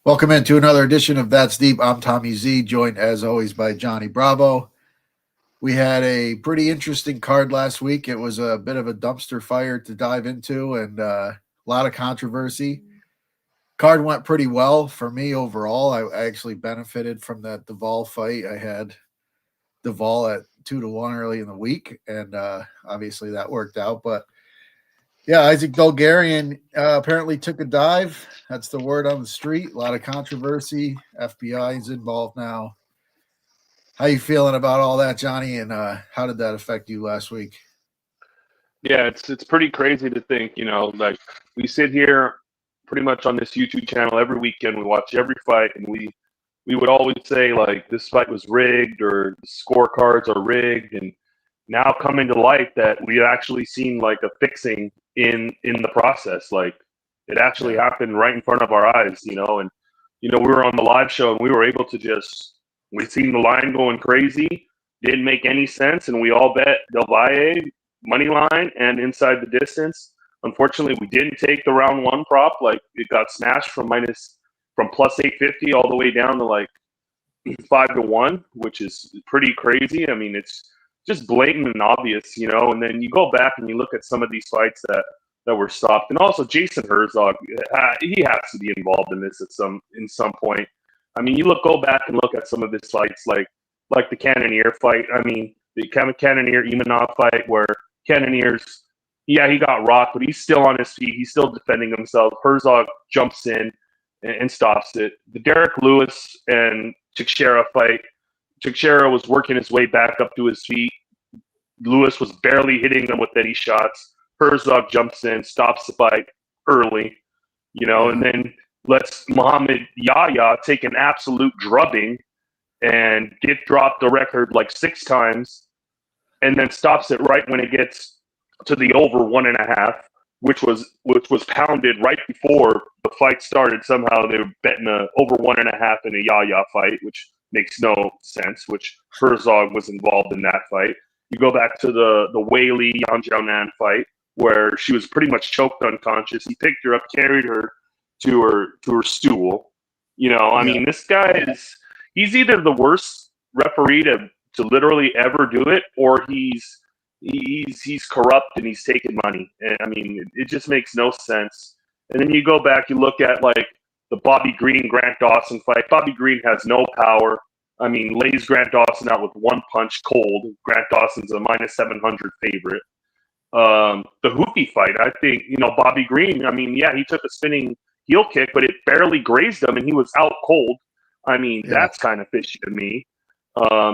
Welcome into another edition of That's Deep. I'm Tommy Z, joined as always by Johnny Bravo. We had a pretty interesting card last week. It was a bit of a dumpster fire to dive into and a lot of controversy. Card went pretty well for me overall. I actually benefited from that Duvall fight. I had Duvall at 2-1 early in the week, and obviously that worked out. But yeah, Isaac Bulgarian apparently took a dive. That's the word on the street. A lot of controversy. FBI is involved now. How you feeling about all that, Johnny? And how did that affect you last week? Yeah, it's pretty crazy to think, like we sit here pretty much on this YouTube channel every weekend. We watch every fight, and we would always say like this fight was rigged or the scorecards are rigged, and now coming to light that we actually seen like a fixing in the process. Like it actually happened right in front of our eyes, and we were on the live show and we were able to we seen the line going crazy, didn't make any sense, and we all bet Del Valle money line and inside the distance. Unfortunately, we didn't take the round one prop. Like it got smashed from plus 850 all the way down to like 5-1, which is pretty crazy. I mean, it's just blatant and obvious, and then you go back and you look at some of these fights that were stopped. And also Jason Herzog, he has to be involved in this in some point. I mean, go back and look at some of his fights, like the Cannonier fight. I mean, the Cannonier Imanov fight where Cannonier's, he got rocked, but he's still on his feet. He's still defending himself. Herzog jumps in and stops it. The Derek Lewis and Teixeira fight, Teixeira was working his way back up to his feet. Lewis was barely hitting him with any shots. Herzog jumps in, stops the fight early, and then lets Muhammad Yahya take an absolute drubbing and get dropped the record like 6 times, and then stops it right when it gets to the over 1.5, which was pounded right before the fight started. Somehow they were betting over 1.5 in a Yahya fight, which makes no sense, which Herzog was involved in that fight. You go back to the Weili Yan Jiaonan fight where she was pretty much choked unconscious. He picked her up, carried her to her stool. I mean, this guy he's either the worst referee to literally ever do it, or he's corrupt and he's taking money. And I mean, it just makes no sense. And then you go back, you look at like the Bobby Green Grant Dawson fight. Bobby Green has no power. I mean, lays Grant Dawson out with one punch cold. Grant Dawson's a -700 favorite. The Hoopy fight, I think, Bobby Green, I mean, yeah, he took a spinning heel kick, but it barely grazed him and he was out cold. I mean, that's kind of fishy to me.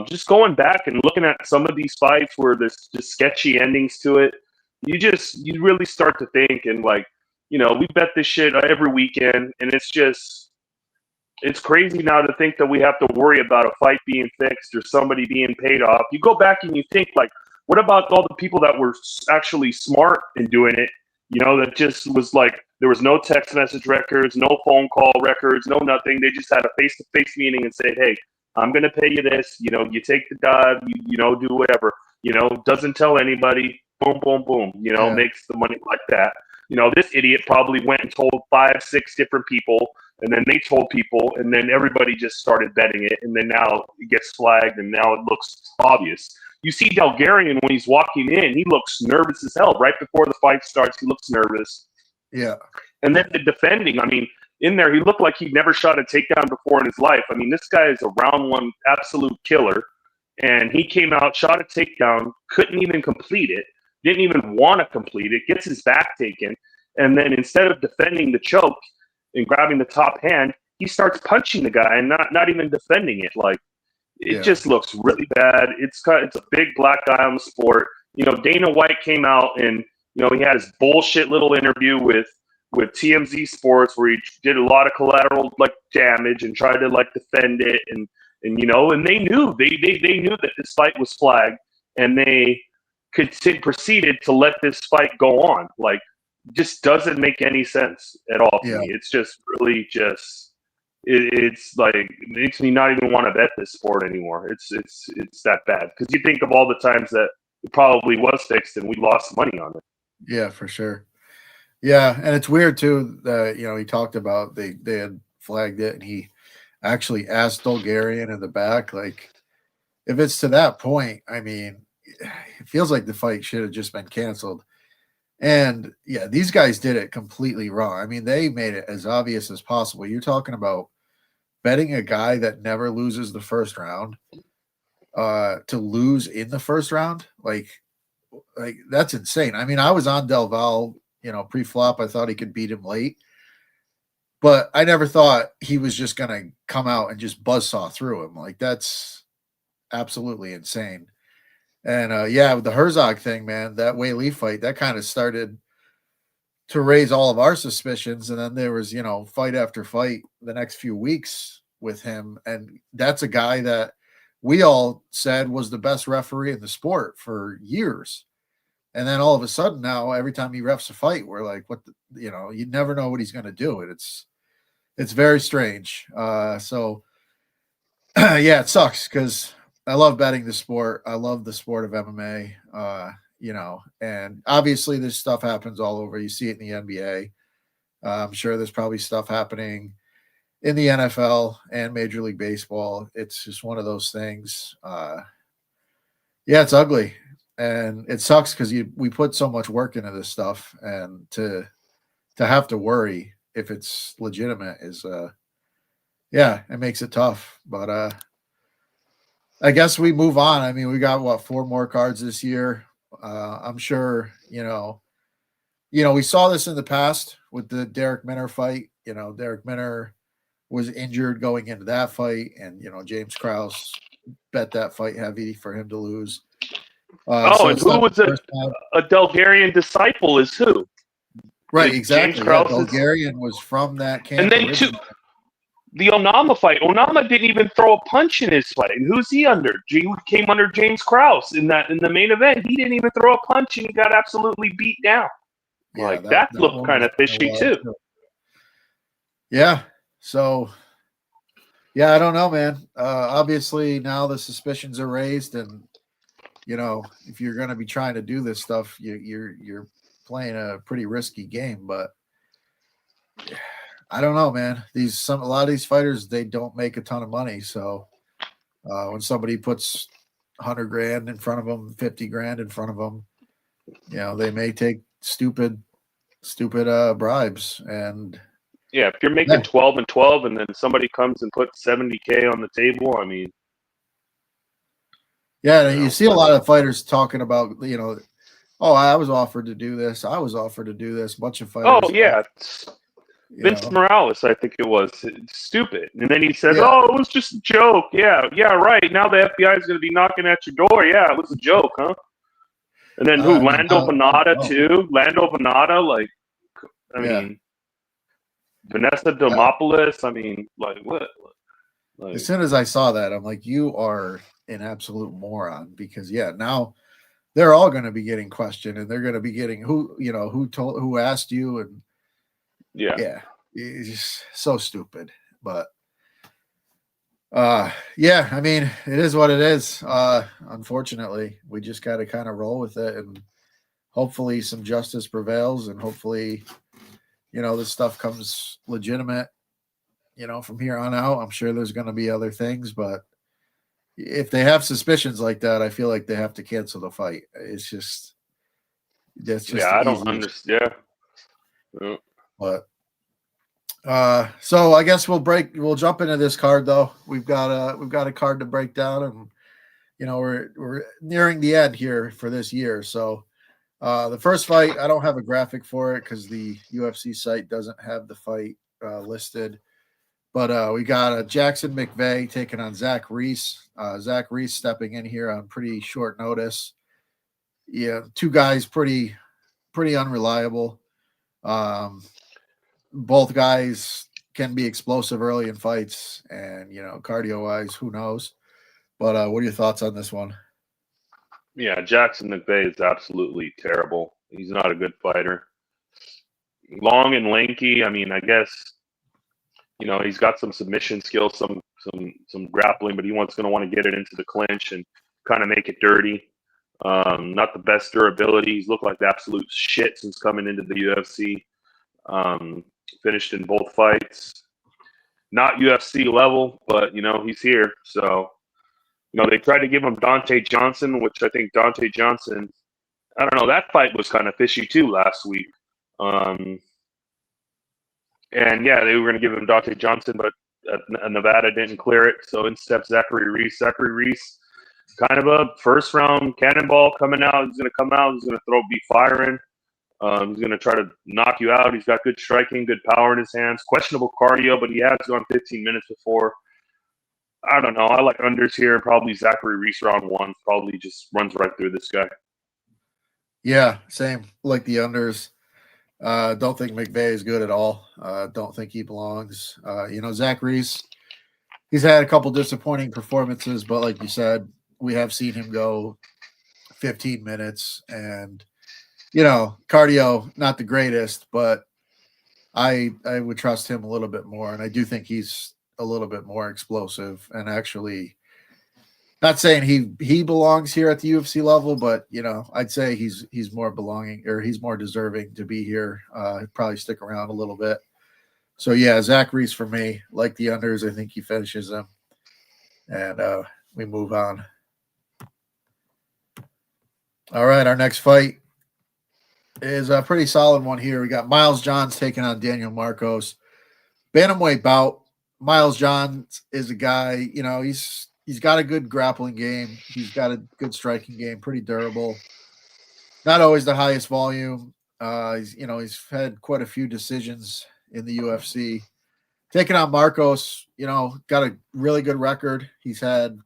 Just going back and looking at some of these fights where there's just sketchy endings to it, you really start to think, and like, we bet this shit every weekend, and it's crazy now to think that we have to worry about a fight being fixed or somebody being paid off. You go back and you think, like, what about all the people that were actually smart in doing it? That just was like, there was no text message records, no phone call records, no nothing. They just had a face-to-face meeting and said, hey, I'm going to pay you this. You take the dive, do whatever. Doesn't tell anybody. Boom, boom, boom. Makes the money like that. This idiot probably went and told 5, 6 different people, and then they told people, and then everybody just started betting it, and then now it gets flagged, and now it looks obvious. You see Bulgarian when he's walking in, he looks nervous as hell. Right before the fight starts, he looks nervous. Yeah. And then the defending, I mean, in there, he looked like he'd never shot a takedown before in his life. I mean, this guy is a round one absolute killer, and he came out, shot a takedown, couldn't even complete it, didn't even want to complete it, gets his back taken, and then instead of defending the choke and grabbing the top hand, he starts punching the guy and not even defending it. Like, it just looks really bad. It's a big black eye on the sport. Dana White came out and, he had his bullshit little interview with TMZ Sports where he did a lot of collateral like damage and tried to like defend it, and they knew they knew that this fight was flagged, and they proceeded to let this fight go on. Like, just doesn't make any sense at all to me. It's just really it's like, it makes me not even want to bet this sport anymore. It's that bad, because you think of all the times that it probably was fixed and we lost money on it. Yeah, for sure. Yeah, and it's weird too that he talked about they had flagged it, and he actually asked Bulgarian in the back, like, if it's to that point, I mean, it feels like the fight should have just been canceled. And yeah, these guys did it completely wrong. I mean, they made it as obvious as possible. You're talking about betting a guy that never loses the first round to lose in the first round. Like that's insane. I mean, I was on Del Val, pre-flop. I thought he could beat him late, but I never thought he was just going to come out and just buzzsaw through him. Like, that's absolutely insane. And yeah, with the Herzog thing, man, that Weili fight, that kind of started to raise all of our suspicions. And then there was, fight after fight the next few weeks with him. And that's a guy that we all said was the best referee in the sport for years. And then all of a sudden now, every time he refs a fight, we're like, you never know what he's going to do. And it's very strange. So yeah, it sucks because I love betting the sport. I love the sport of MMA, and obviously this stuff happens all over. You see it in the NBA. I'm sure there's probably stuff happening in the NFL and Major League Baseball. It's just one of those things. Yeah, it's ugly. And it sucks because we put so much work into this stuff, and to have to worry if it's legitimate is, yeah, it makes it tough. But I guess we move on. I mean, we got 4 more cards this year. I'm sure, we saw this in the past with the Derek Minner fight. Derek Minner was injured going into that fight, and James Krause bet that fight heavy for him to lose. So and who was a Bulgarian disciple is who? Right, exactly. Yeah, Bulgarian was from that camp. And then the Onama fight. Onama didn't even throw a punch in his fight. And who's he under? He came under James Krause in the main event. He didn't even throw a punch, and he got absolutely beat down. Yeah, that looked kind of fishy too. Yeah. So, yeah, I don't know, man. Obviously now the suspicions are raised, and if you're going to be trying to do this stuff, you're playing a pretty risky game. But I don't know, man. A lot of these fighters, they don't make a ton of money. So when somebody puts $100,000 in front of them, $50,000 in front of them, they may take stupid bribes. And yeah, if you're making 12 and 12, and then somebody comes and puts $70,000 on the table, I mean. Yeah, you see a lot of fighters talking about, oh, I was offered to do this. I was offered to do this. A bunch of fighters. Oh, yeah. Vince Morales, I think it was. It's stupid. And then he says, oh, it was just a joke. Yeah, right. Now the FBI is going to be knocking at your door. Yeah, it was a joke, huh? And then who? Lando Bonata, too? Lando Bonata, I mean, Vanessa Demopoulos. I mean, what? As soon as I saw that, I'm like, you are an absolute moron, because now they're all going to be getting questioned, and they're going to be getting who asked you, and yeah, it's just so stupid. But yeah, I mean, it is what it is. Unfortunately, we just got to kind of roll with it, and hopefully some justice prevails, and hopefully this stuff comes legitimate from here on out. I'm sure there's going to be other things, but if they have suspicions like that, I feel like they have to cancel the fight. It's just, I don't understand. Yeah. But so I guess we'll jump into this card, though. We've got a card to break down, and we're nearing the end here for this year. So the first fight, I don't have a graphic for it because the UFC site doesn't have the fight listed. But we got Jackson McVeigh taking on Zach Reese. Zach Reese stepping in here on pretty short notice. Yeah, 2 guys pretty unreliable. Both guys can be explosive early in fights, and cardio-wise, who knows? But what are your thoughts on this one? Yeah, Jackson McVeigh is absolutely terrible. He's not a good fighter. Long and lanky. I mean, I guess he's got some submission skills, some grappling, but he going to want to get it into the clinch and kind of make it dirty. Not the best durability. He's looked like absolute shit since coming into the UFC. Finished in both fights. not UFC level, but he's here. So they tried to give him Dante Johnson, which I think Dante Johnson, I don't know, that fight was kind of fishy too last week. And yeah, they were going to give him Dante Johnson, but Nevada didn't clear it. So in steps Zachary Reese. Zachary Reese, kind of a first round cannonball coming out. He's going to come out. He's going to be firing. He's going to try to knock you out. He's got good striking, good power in his hands. Questionable cardio, but he has gone 15 minutes before. I don't know. I like unders here. Probably Zachary Reese round 1. Probably just runs right through this guy. Yeah, same. Like the unders. Don't think McVay is good at all. Don't think he belongs. Zach Reese, he's had a couple disappointing performances, but like you said, we have seen him go 15 minutes and, cardio, not the greatest, but I would trust him a little bit more. And I do think he's a little bit more explosive and actually not saying he belongs here at the UFC level, but I'd say he's more belonging, or he's more deserving to be here. He'd probably stick around a little bit. So yeah, Zach Reese for me, like the unders. I think he finishes them, and we move on. All right, our next fight is a pretty solid one here. We got Miles Johns taking on Daniel Marcos. Bantamweight bout. Miles Johns is a guy, he's got a good grappling game. He's got a good striking game, pretty durable. Not always the highest volume. He's had quite a few decisions in the UFC. Taking on Marcos, got a really good record. He's had,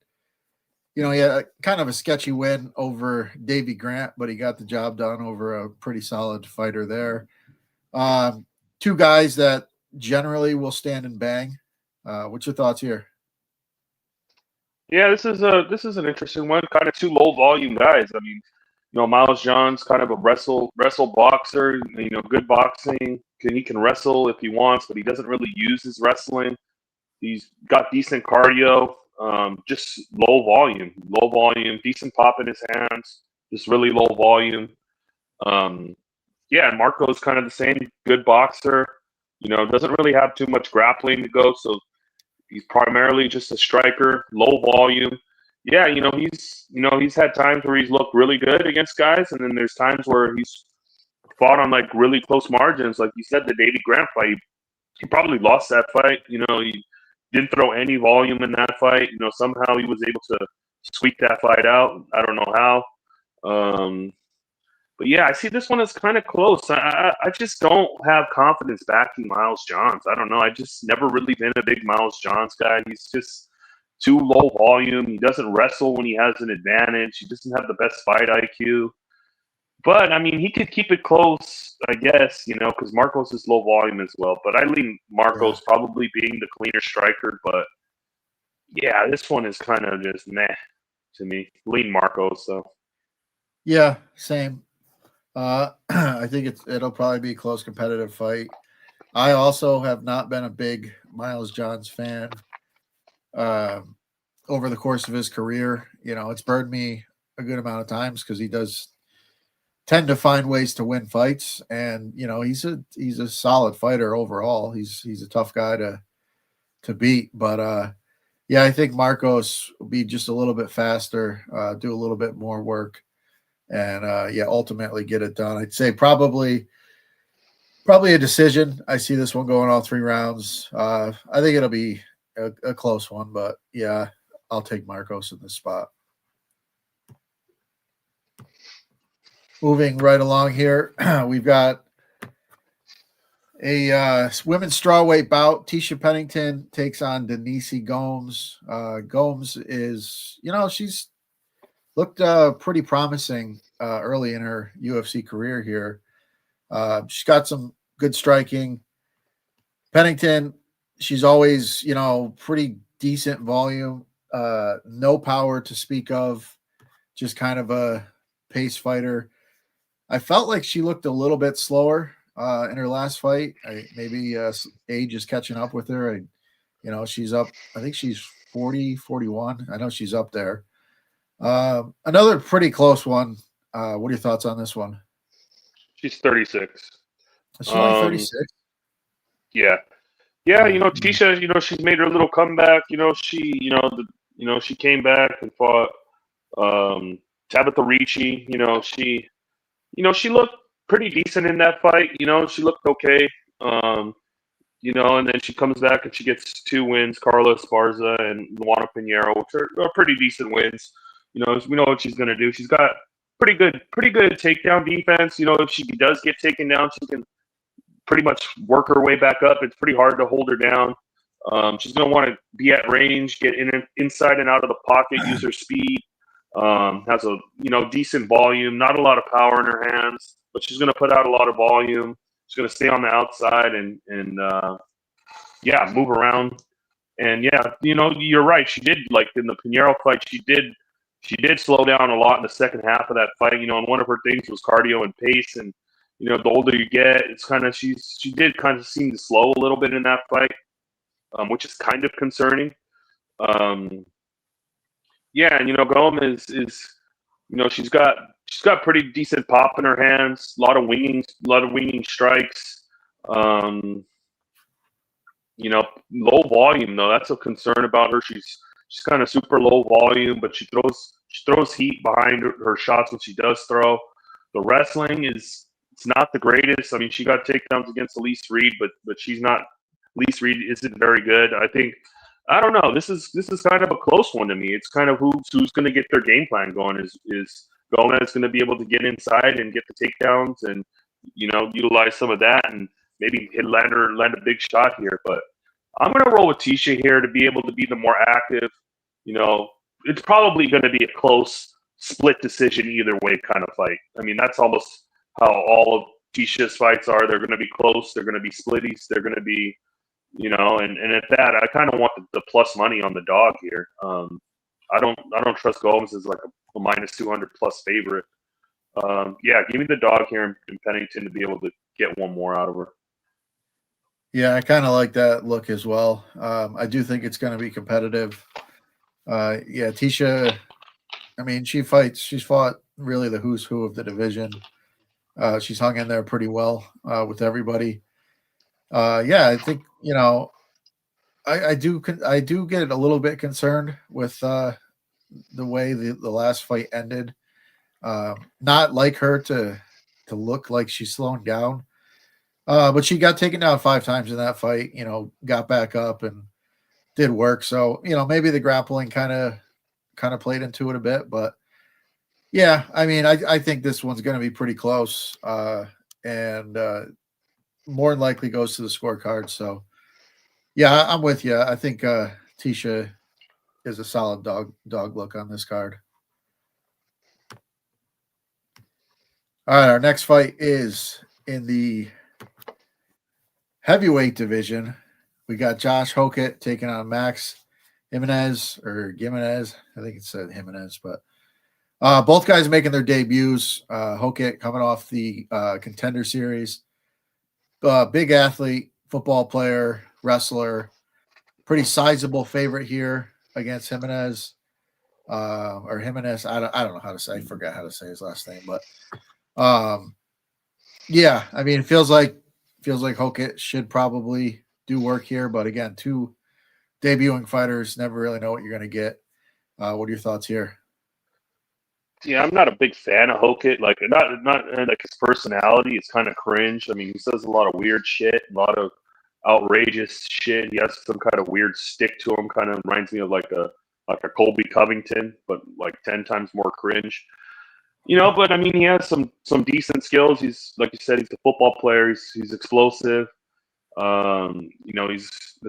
he had kind of a sketchy win over Davey Grant, but he got the job done over a pretty solid fighter there. Two guys that generally will stand and bang. What's your thoughts here? Yeah, this is an interesting one. Kind of two low volume guys. I mean, Miles Johns, kind of a wrestle boxer. Good boxing. He can wrestle if he wants, but he doesn't really use his wrestling. He's got decent cardio. Just low volume, decent pop in his hands. Just really low volume. Yeah, and Marco's kind of the same. Good boxer. Doesn't really have too much grappling to go, so he's primarily just a striker, low volume. Yeah, he's had times where he's looked really good against guys, and then there's times where he's fought on like really close margins. Like you said, the Davey Grant fight, he probably lost that fight. He didn't throw any volume in that fight. Somehow he was able to squeak that fight out. I don't know how. But yeah, I see this one as kind of close. I just don't have confidence backing Miles Johns. I don't know. I just never really been a big Miles Johns guy. He's just too low volume. He doesn't wrestle when he has an advantage. He doesn't have the best fight IQ. But, I mean, he could keep it close, I guess, because Marcos is low volume as well. But I lean Marcos probably being the cleaner striker. But, yeah, this one is kind of just meh to me. Lean Marcos, so. Yeah, same. I think it'll probably be a close competitive fight. I also have not been a big Miles Johns fan over the course of his career. It's burned me a good amount of times because he does tend to find ways to win fights, and he's a solid fighter overall. He's a tough guy to beat, but yeah, I think Marcos will be just a little bit faster, do a little bit more work. And ultimately get it done. I'd say probably a decision. I see this one going all 3 rounds. I think it'll be a close one, but yeah, I'll take Marcos in this spot. Moving right along here, we've got a women's strawweight bout. Tisha Pennington takes on Denise Gomes. Gomes is, she's looked pretty promising early in her UFC career here. She's got some good striking. Pennington, she's always, pretty decent volume. No power to speak of. Just kind of a pace fighter. I felt like she looked a little bit slower in her last fight. Maybe age is catching up with her. She's up. I think she's 40, 41. I know she's up there. Another pretty close one. What are your thoughts on this one? She's 36. Is she only 36? Yeah. Yeah, Tisha, she's made her little comeback. She came back and fought Tabitha Ricci. She looked pretty decent in that fight. She looked okay. And then she comes back and she gets 2 wins, Carla Esparza and Luana Pinheiro, which are pretty decent wins. We know what she's going to do. She's got pretty good takedown defense. If she does get taken down, she can pretty much work her way back up. It's pretty hard to hold her down. She's going to want to be at range, get inside and out of the pocket, use her speed. Has a decent volume, not a lot of power in her hands, but she's going to put out a lot of volume. She's going to stay on the outside and move around. And you're right. She did, like in the Pinheiro fight, she did slow down a lot in the second half of that fight. And one of her things was cardio and pace. And the older you get, it's kind of she did kind of seem to slow a little bit in that fight, which is kind of concerning. And Gomes is she's got pretty decent pop in her hands, a lot of winging strikes. Low volume though, that's a concern about her. She's kind of super low volume, but she throws heat behind her shots when she does throw. The wrestling it's not the greatest. I mean, she got takedowns against Elise Reed, but she's not. Elise Reed isn't very good. I don't know. This is kind of a close one to me. It's kind of who's going to get their game plan going. Is Gomez going to be able to get inside and get the takedowns and utilize some of that and maybe land a big shot here? But I'm going to roll with Tisha here to be able to be the more active. It's probably going to be a close split decision either way kind of fight. I mean, that's almost how all of Tisha's fights are. They're going to be close. They're going to be splitties. They're going to be and at that, I kind of want the plus money on the dog here. I don't trust Gomes as like a minus 200 plus favorite. Give me the dog here in Pennington to be able to get one more out of her. Yeah, I kind of like that look as well. I do think it's going to be competitive. Tisha, I mean, she's fought really the who's who of the division. She's hung in there pretty well with everybody. I think I do get a little bit concerned with the way the last fight ended. Not like her to look like she's slowing down, but she got taken down 5 times in that fight. Got back up and did work. So maybe the grappling kind of played into it a bit, but yeah, I mean, I think this one's going to be pretty close, and more than likely goes to the scorecard. So, yeah, I'm with you. I think Tisha is a solid dog look on this card. All right, our next fight is in the heavyweight division. We got Josh Hokit taking on Max Jimenez. I think it said Jimenez, but both guys making their debuts. Hokit coming off the Contender Series. Big athlete, football player, wrestler, pretty sizable favorite here against Jimenez. Or Jimenez. I don't know how to say. I forgot how to say his last name, but I mean, it feels like Hokit should probably do work here, but again, 2 debuting fighters, never really know what you're going to get. What are your thoughts here? Yeah, I'm not a big fan of Hokit. Like, not like his personality. It's kind of cringe. I mean, he says a lot of weird shit, a lot of outrageous shit. He has some kind of weird stick to him. Kind of reminds me of like a Colby Covington, but like 10 times more cringe. But I mean, he has some decent skills. He's, like you said, he's a football player. He's explosive. The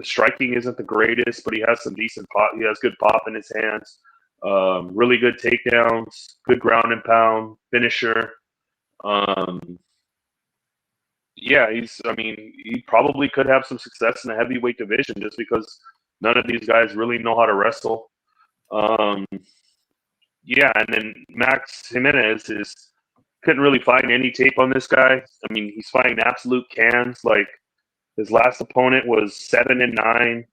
striking isn't the greatest, but he has some decent pop. He has good pop in his hands. Really good takedowns, good ground and pound finisher. He probably could have some success in the heavyweight division just because none of these guys really know how to wrestle. And then Max Jimenez couldn't really find any tape on this guy. I mean, he's fighting absolute cans. Like, his last opponent was 7-9,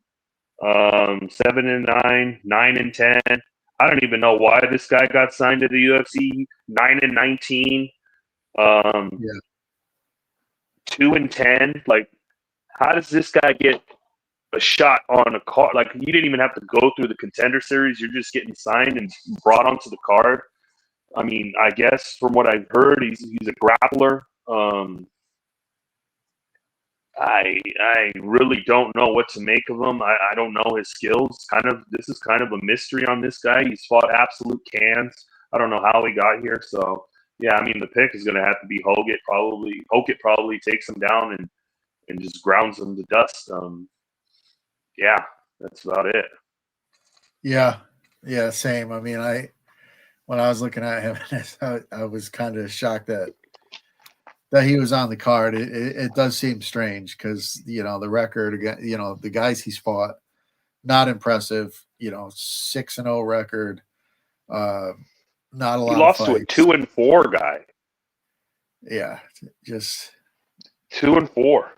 7-9, 9-10. I don't even know why this guy got signed to the UFC. 9-19, 2-10. Like, how does this guy get a shot on a card. Like, you didn't even have to go through the Contender Series. You're just getting signed and brought onto the card. I mean, I guess from what I've heard, he's a grappler. I really don't know what to make of him. I don't know his skills. This is kind of a mystery on this guy. He's fought absolute cans. I don't know how he got here. So yeah, I mean, the pick is going to have to be Hokit. Hokit probably takes him down and just grounds him to dust. Yeah, that's about it. Yeah, same. I mean, when I was looking at him, I was kind of shocked that he was on the card. It does seem strange because, you know, the record, you know, the guys he's fought, not impressive. You know, 6-0 record. Not a lot. He lost of to a 2-4 guy. Yeah, just 2-4.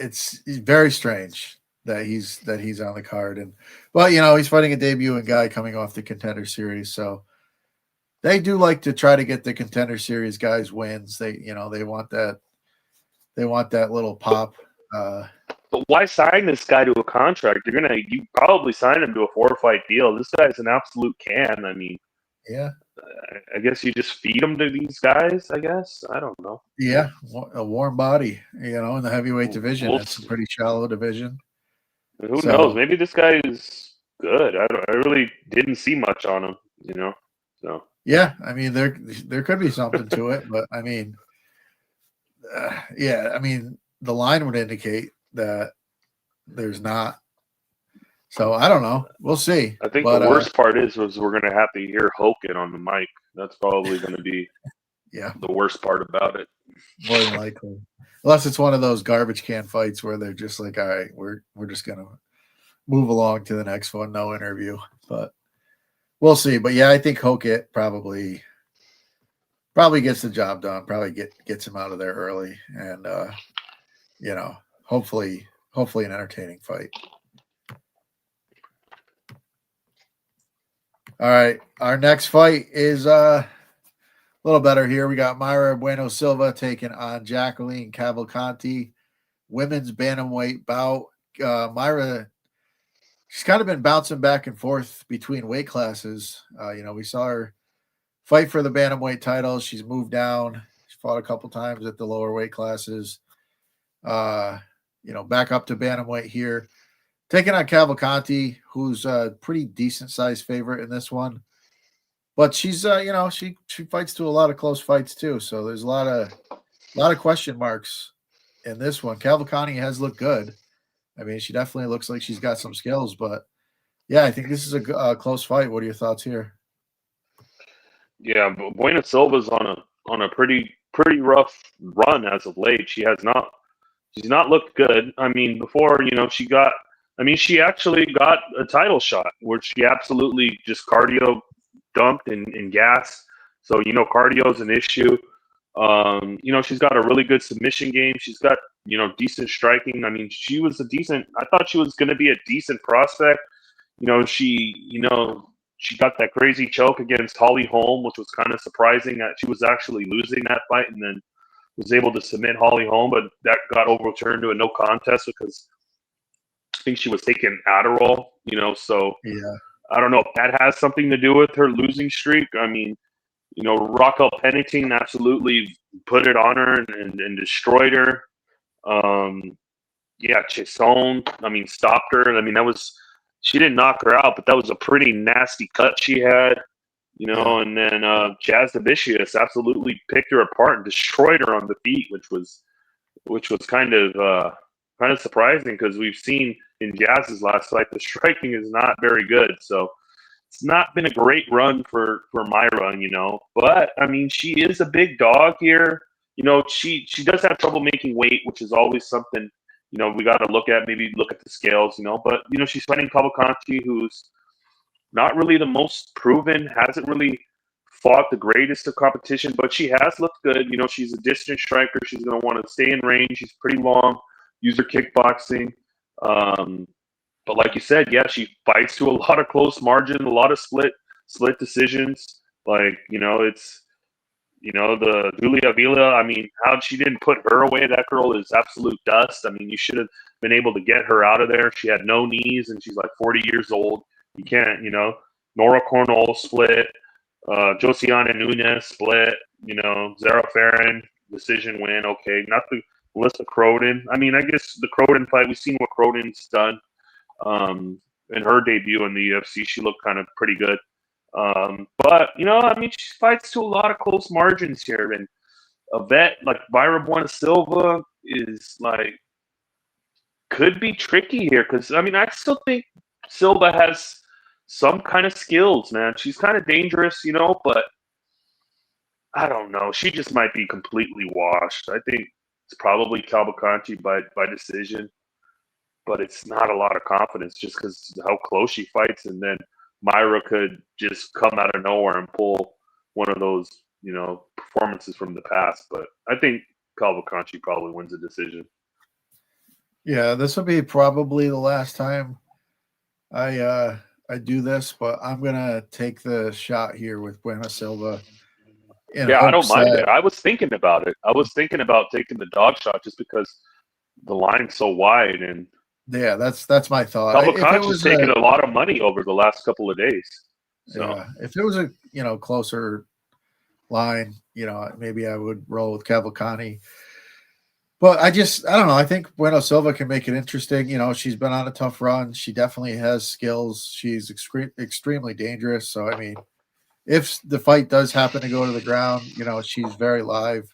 It's very strange that he's on the card. And well, you know, he's fighting a debuting guy coming off the Contender Series, so they do like to try to get the Contender Series guys wins. They want that little pop. But why sign this guy to a contract? You probably sign him to a 4-fight deal. This guy's an absolute can. I mean, yeah. I guess you just feed them to these guys, I guess. I don't know. Yeah, a warm body, you know, in the heavyweight division. It's a pretty shallow division. Who knows? Maybe this guy is good. I really didn't see much on him, you know. So yeah, I mean, there could be something to it, but I mean, yeah, I mean, the line would indicate that there's not. So I don't know. We'll see. I think the worst part is we're going to have to hear Hokit on the mic. That's probably going to be the worst part about it. More than likely. Unless it's one of those garbage can fights where they're just like, all right, we're just going to move along to the next one, no interview. But we'll see. But yeah, I think Hokit probably gets the job done, probably gets him out of there early. And, you know, hopefully an entertaining fight. All right, our next fight is a little better here. We got Mayra Bueno Silva taking on Jacqueline Cavalcanti, women's bantamweight bout. Mayra, she's kind of been bouncing back and forth between weight classes. You know, we saw her fight for the bantamweight title. She's moved down. She fought a couple times at the lower weight classes. You know, back up to bantamweight here. Taking on Cavalcanti, who's a pretty decent sized favorite in this one, but she's you know, she fights to a lot of close fights too. So there's a lot of question marks in this one. Cavalcanti has looked good. I mean, she definitely looks like she's got some skills, but yeah, I think this is a close fight. What are your thoughts here? Yeah, but Bueno Silva's on a pretty rough run as of late. She's not looked good. I mean, before, you know, she actually got a title shot where she absolutely just cardio dumped and gas. So, you know, cardio is an issue. You know, she's got a really good submission game. She's got, you know, decent striking. I mean, I thought she was going to be a decent prospect. You know, she got that crazy choke against Holly Holm, which was kind of surprising that she was actually losing that fight and then was able to submit Holly Holm, but that got overturned to a no contest because I think she was taking Adderall, you know, so yeah. I don't know if that has something to do with her losing streak. I mean, you know, Raquel Pennington absolutely put it on her and destroyed her. Yeah, Chisholm, I mean, stopped her. I mean, she didn't knock her out, but that was a pretty nasty cut she had, you know, and then Jazz Vicious absolutely picked her apart and destroyed her on the feet, which was kind of surprising because we've seen in Jazz's last fight the striking is not very good. So it's not been a great run for Mayra, you know. But I mean, she is a big dog here. You know, she does have trouble making weight, which is always something, you know, we got to look at. Maybe look at the scales, you know. But you know, she's fighting Cavalcanti, who's not really the most proven, hasn't really fought the greatest of competition, but she has looked good. You know, she's a distant striker. She's going to want to stay in range. She's pretty long. Use her kickboxing. But like you said, yeah, she fights to a lot of close margin, a lot of split decisions. Like, you know, You know, the Julia Avila, I mean, how she didn't put her away, that girl is absolute dust. I mean, you should have been able to get her out of there. She had no knees, and she's like 40 years old. You can't, you know. Nora Cornwall split. Josiana Nunez split. You know, Zara Farron, decision win. Okay, not the Melissa Croden. I mean, I guess the Croden fight, we've seen what Croden's done. In her debut in the UFC, she looked kind of pretty good. But, you know, I mean, she fights to a lot of close margins here. And a vet like Bueno Silva is like, could be tricky here. Because, I mean, I still think Silva has some kind of skills, man. She's kind of dangerous, you know, but I don't know. She just might be completely washed. I think it's probably Cavalcanti by decision. But it's not a lot of confidence just because how close she fights. And then Myra could just come out of nowhere and pull one of those, you know, performances from the past. But I think Cavalcanti probably wins a decision. Yeah, this will be probably the last time I do this, but I'm gonna take the shot here with Bueno Silva. Yeah, I don't mind it. I was thinking about it. I was thinking about taking the dog shot just because the line's so wide. And yeah, that's my thought. Cavalcanti's taken a lot of money over the last couple of days. So. Yeah, if it was a closer line, maybe I would roll with Cavalcanti. But I don't know. I think Bueno Silva can make it interesting. She's been on a tough run. She definitely has skills. She's extremely dangerous. So, I mean, if the fight does happen to go to the ground, she's very live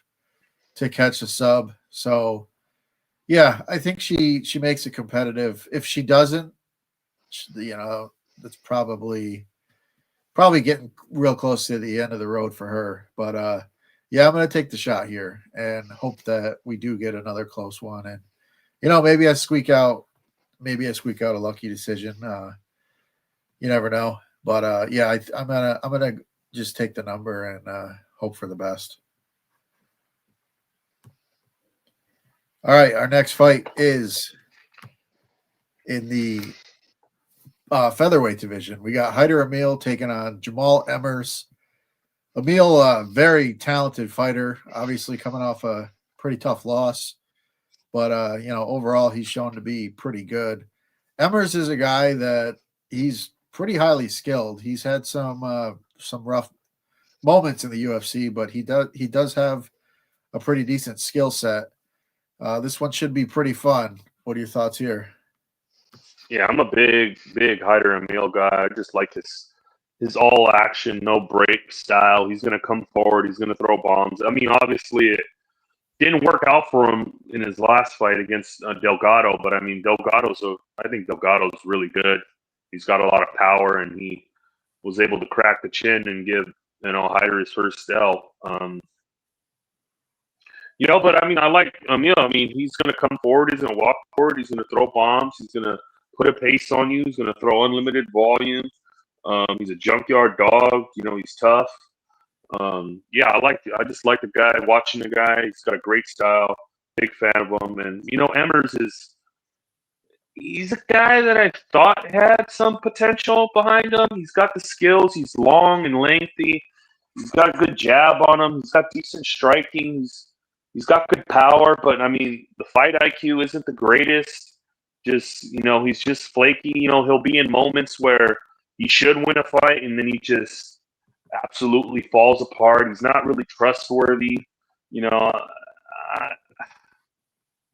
to catch a sub. So, yeah, I think she makes it competitive. If she doesn't, that's probably getting real close to the end of the road for her. But yeah, I'm going to take the shot here and hope that we do get another close one. And maybe I squeak out a lucky decision. You never know. But yeah, I'm gonna just take the number and hope for the best. All right, our next fight is in the featherweight division. We got Haider Amil taking on Jamal Emmers. Amil, very talented fighter, obviously coming off a pretty tough loss, but overall he's shown to be pretty good. Emmers is a guy that he's pretty highly skilled. He's had some rough moments in the UFC, but he does have a pretty decent skill set. This one should be pretty fun. What are your thoughts here? Yeah, I'm a big Haider Amil guy. I just like his all action, no break style. He's going to come forward. He's going to throw bombs. I mean, obviously it didn't work out for him in his last fight against Delgado, but I mean, I think Delgado's really good. He's got a lot of power, and he was able to crack the chin and give Haider his first L. But I mean, I like Amil. I mean, he's going to come forward. He's going to walk forward. He's going to throw bombs. He's going to put a pace on you. He's going to throw unlimited volume. He's a junkyard dog. He's tough. Yeah, I just like the guy, watching the guy. He's got a great style. Big fan of him. And, Emmers he's a guy that I thought had some potential behind him. He's got the skills. He's long and lengthy. He's got a good jab on him. He's got decent striking. He's got good power. But, I mean, the fight IQ isn't the greatest. Just, he's just flaky. He'll be in moments where he should win a fight, and then he just absolutely falls apart. He's not really trustworthy.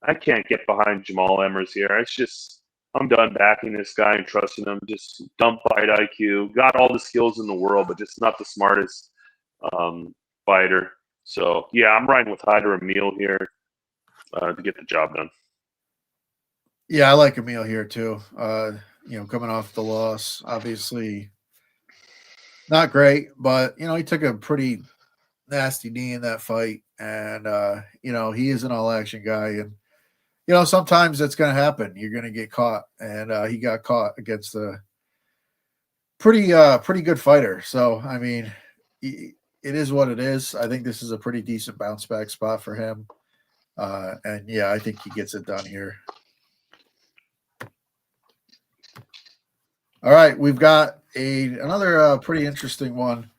I can't get behind Jamal Emmers here. It's just, I'm done backing this guy and trusting him. Just dumb fight IQ. Got all the skills in the world, but just not the smartest fighter. So, yeah, I'm riding with Haider Amil here to get the job done. Yeah, I like Amil here too. Coming off the loss, obviously not great, but he took a pretty nasty knee in that fight, and he is an all-action guy, and sometimes that's going to happen. You're going to get caught, and he got caught against a pretty good fighter. So, I mean, it is what it is. I think this is a pretty decent bounce back spot for him, and yeah, I think he gets it done here. All right, we've got another pretty interesting one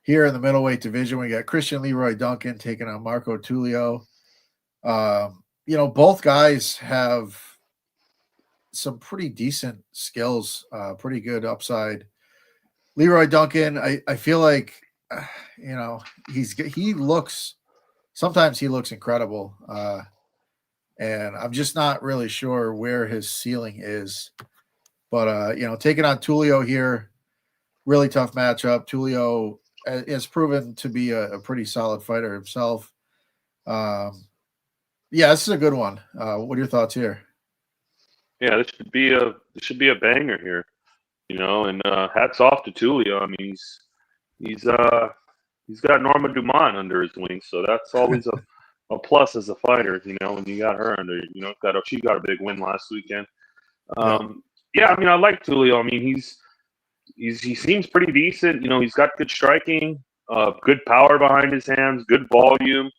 Here in the middleweight division, we got Christian Leroy Duncan taking on Marco Tulio. Both guys have some pretty decent skills, pretty good upside. Leroy Duncan, I feel like, he looks incredible. And I'm just not really sure where his ceiling is. But, taking on Tulio here, really tough matchup. Tulio has proven to be a pretty solid fighter himself. This is a good one. What are your thoughts here? Yeah, this should be a banger here, and hats off to Tulio. I mean, he's got Norma Dumont under his wing, so that's always a plus as a fighter, when you got her under, she got a big win last weekend. I mean, I like Tulio. I mean, he seems pretty decent. He's got good striking, good power behind his hands, good volume.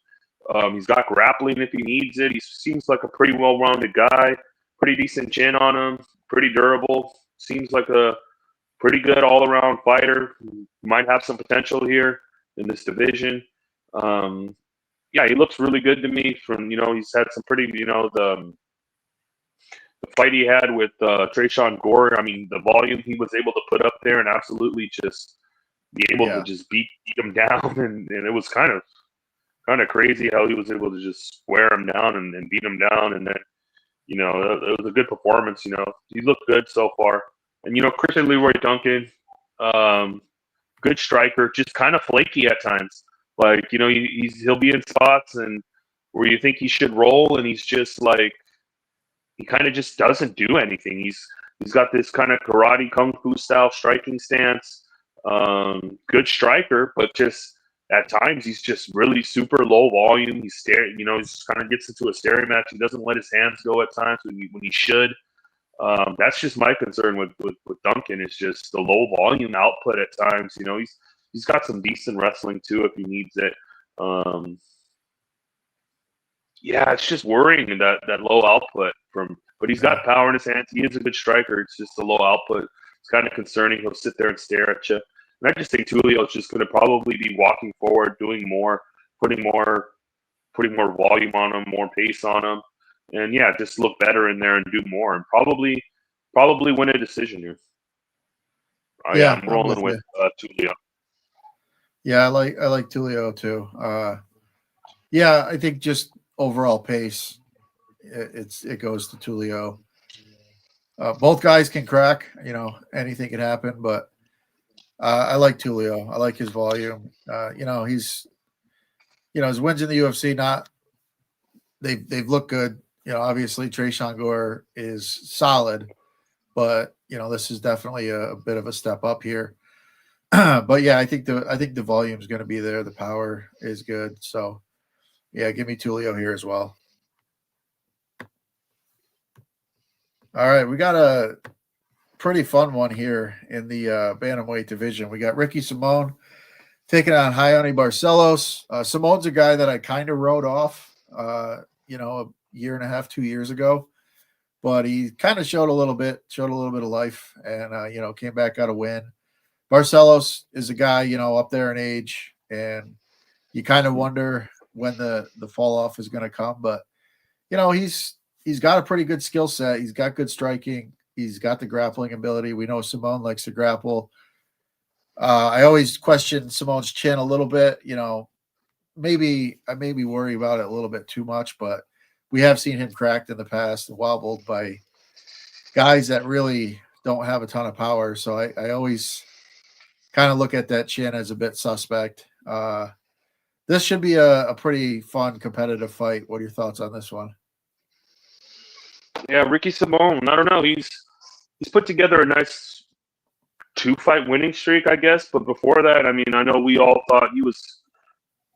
He's got grappling if he needs it. He seems like a pretty well-rounded guy, pretty decent chin on him, pretty durable. Seems like a pretty good all-around fighter. Might have some potential here in this division. He looks really good to me. He's had some pretty, the fight he had with Tresean Gore. I mean, the volume he was able to put up there and absolutely just be able to just beat him down, and it was kind of crazy how he was able to just wear him down and beat him down, and then it was a good performance. He looked good so far, and Christian Leroy Duncan, good striker, just kind of flaky at times. Like he'll be in spots and where you think he should roll, and he's just like he kind of just doesn't do anything. He's got this kind of karate kung fu style striking stance. Good striker, but just at times he's just really super low volume. He's staring, he just kind of gets into a staring match. He doesn't let his hands go at times when he should. That's just my concern with Duncan, is just the low volume output at times. He's got some decent wrestling too if he needs it. It's just worrying that low output but he's got power in his hands. He is a good striker. It's just the low output. It's kind of concerning. He'll sit there and stare at you. And I just think Tulio is just going to probably be walking forward, doing more, putting more volume on him, more pace on him, and just look better in there and do more, and probably win a decision here. I'm rolling with Tulio. Yeah, I like Tulio too. I think just overall pace, it goes to Tulio. Both guys can crack. Anything can happen, but I like Tulio. I like his volume. He's his wins in the UFC, they've looked good. Obviously Tresean Gore is solid, but this is definitely a bit of a step up here. But I think the volume is going to be there. The power is good. So give me Tulio here as well. All right, we got a pretty fun one here in the bantamweight division. We got Ricky Simone taking on Raoni Barcelos. Simone's a guy that I kind of wrote off, a year and a half, 2 years ago, but he kind of showed a little bit of life, and came back, got a win. Barcelos is a guy, up there in age, and you kind of wonder when the fall off is going to come, but he's got a pretty good skill set. He's got good striking. He's got the grappling ability. We know Simone likes to grapple. I always question Simone's chin a little bit. I maybe worry about it a little bit too much, but we have seen him cracked in the past and wobbled by guys that really don't have a ton of power. So I always kind of look at that chin as a bit suspect. This should be a pretty fun, competitive fight. What are your thoughts on this one? Yeah, Ricky Simone, I don't know. He's put together a nice 2-fight winning streak, I guess. But before that, I mean, I know we all thought he was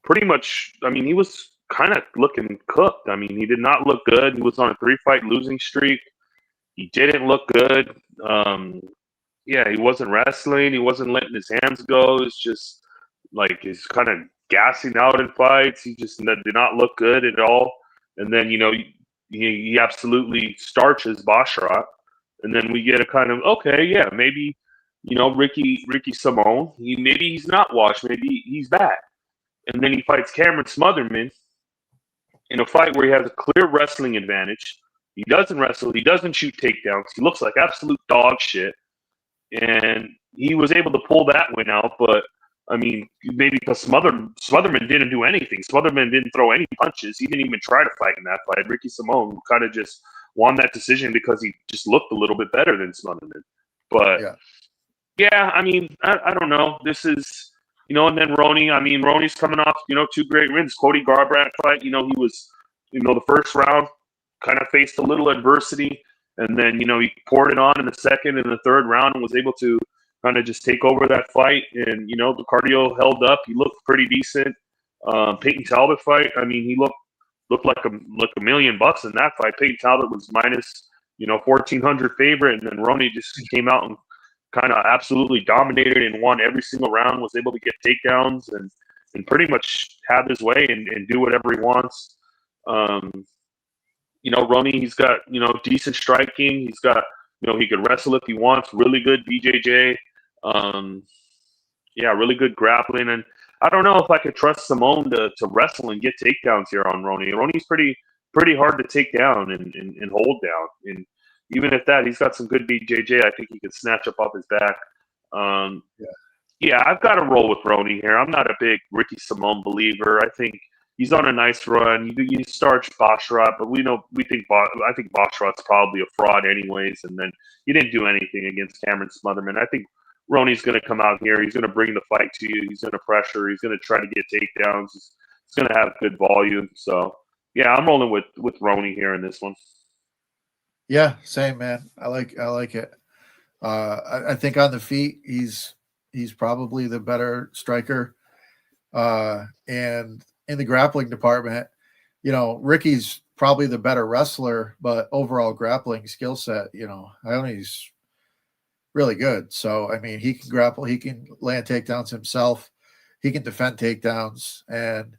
pretty much, he was kind of looking cooked. I mean, he did not look good. He was on a 3-fight losing streak. He didn't look good. He wasn't wrestling. He wasn't letting his hands go. It's just like he's kind of gassing out in fights. He just did not look good at all. And then, he absolutely starches Basharat. And then we get a kind of, maybe Ricky Simone. Maybe he's not washed. Maybe he's back. And then he fights Cameron Smotherman in a fight where he has a clear wrestling advantage. He doesn't wrestle. He doesn't shoot takedowns. He looks like absolute dog shit. And he was able to pull that win out. But, I mean, maybe because Smotherman didn't do anything. Smotherman didn't throw any punches. He didn't even try to fight in that fight. Ricky Simone kind of just won that decision because he just looked a little bit better than Smotherman. But, yeah, I mean, I don't know. This is, and then Ronnie. I mean, Ronnie's coming off, 2 great wins. Cody Garbrandt fight, he was, the first round kind of faced a little adversity. And then, he poured it on in the second and the third round and was able to kind of just take over that fight. And, the cardio held up. He looked pretty decent. Peyton Talbot fight, I mean, he looked like $1 million in that fight. Peyton Talbot was minus, 1,400 favorite. And then Ronnie just came out and kind of absolutely dominated and won every single round, was able to get takedowns and pretty much have his way and do whatever he wants. Ronnie, he's got, decent striking. He's got, he could wrestle if he wants. Really good BJJ. Really good grappling. And I don't know if I could trust Simone to wrestle and get takedowns here on Ronnie. Ronnie's pretty hard to take down and hold down. And even at that, he's got some good BJJ. I think he could snatch up off his back. I've got to roll with Ronnie here. I'm not a big Ricky Simone believer. I think he's on a nice run. You start Basharat, but I think Basharat's probably a fraud anyways. And then he didn't do anything against Cameron Smotherman. I think Ronnie's going to come out here. He's going to bring the fight to you. He's going to pressure. He's going to try to get takedowns. He's going to have good volume. So, I'm rolling with Ronnie here in this one. Yeah, same, man. I like it. I think on the feet, he's probably the better striker. And in the grappling department, Ricky's probably the better wrestler, but overall grappling skill set, Ione's really good. So, I mean, he can grapple, he can land takedowns himself, he can defend takedowns. And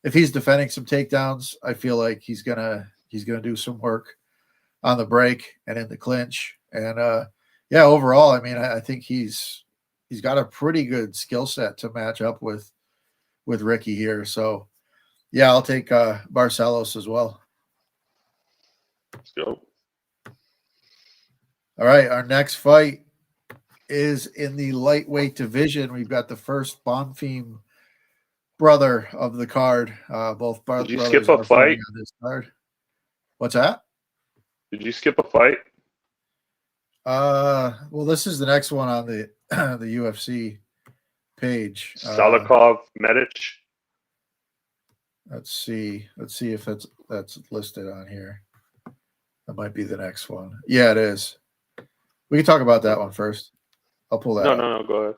if he's defending some takedowns, I feel like he's gonna do some work on the break and in the clinch. And overall, I mean, I think he's got a pretty good skill set to match up with Ricky here. So I'll take Barcelos as well. Let's go. All right, our next fight is in the lightweight division. We've got the first Bonfim brother of the card. Both brothers. Did you skip a fight on this card? What's that? Did you skip a fight? Well, this is the next one on the the UFC page. Salikhov, Medić. Let's see if that's listed on here. That might be the next one. Yeah, it is. We can talk about that one first. I'll pull that. No, go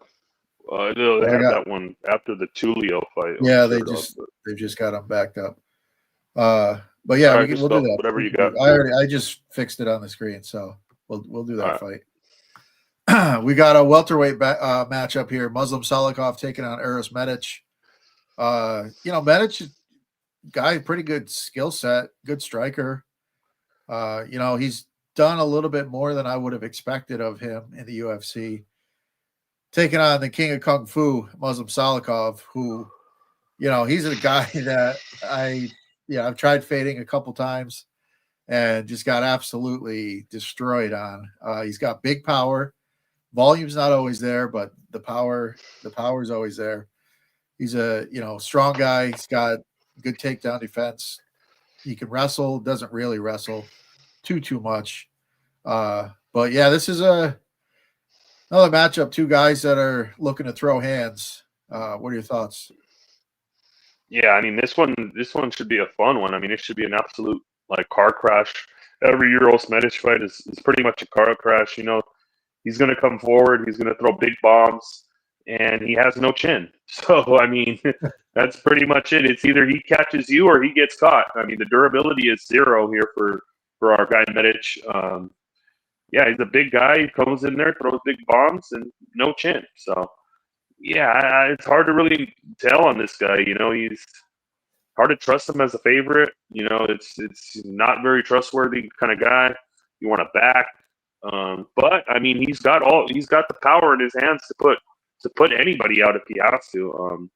ahead. They have that one after the Tulio fight. Yeah, they just got them backed up. But yeah, we'll do that. Whatever you got. I just fixed it on the screen, so we'll do that fight. We got a welterweight matchup here. Muslim Salikhov taking on Aris Medić. Medić guy, pretty good skill set, good striker. He's done a little bit more than I would have expected of him in the UFC. Taking on the king of kung fu, Muslim Salikhov, who, he's a guy that I've tried fading a couple times and just got absolutely destroyed on. He's got big power. Volume's not always there, but the power is always there. He's a, strong guy. He's got good takedown defense. He can wrestle, doesn't really wrestle too much. But yeah, this is another matchup. Two guys that are looking to throw hands. What are your thoughts? Yeah, I mean, this one should be a fun one. I mean, it should be an absolute car crash. Every Aris Medić fight is pretty much a car crash. He's going to come forward. He's going to throw big bombs, and he has no chin. So, I mean, that's pretty much it. It's either he catches you or he gets caught. I mean, the durability is zero here for our guy Medić. He's a big guy. He comes in there, throws big bombs, and no chin. So, it's hard to really tell on this guy. He's hard to trust him as a favorite. It's not very trustworthy kind of guy. You want to back. But I mean, he's got the power in his hands to put anybody out if he has to.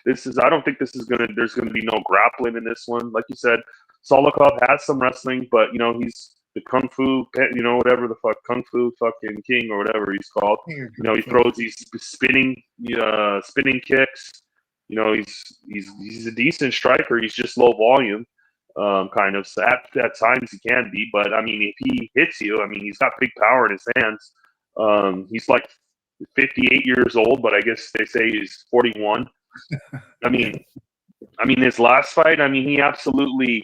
I don't think there's gonna be no grappling in this one. Like you said, Salikhov has some wrestling, but he's the kung fu, whatever the fuck, kung fu fucking king or whatever he's called. He throws these spinning kicks. He's a decent striker. He's just low volume, kind of. So at times he can be, but I mean, if he hits you, I mean, he's got big power in his hands. He's like 58 years old, but I guess they say he's 41. I mean, his last fight, I mean, he absolutely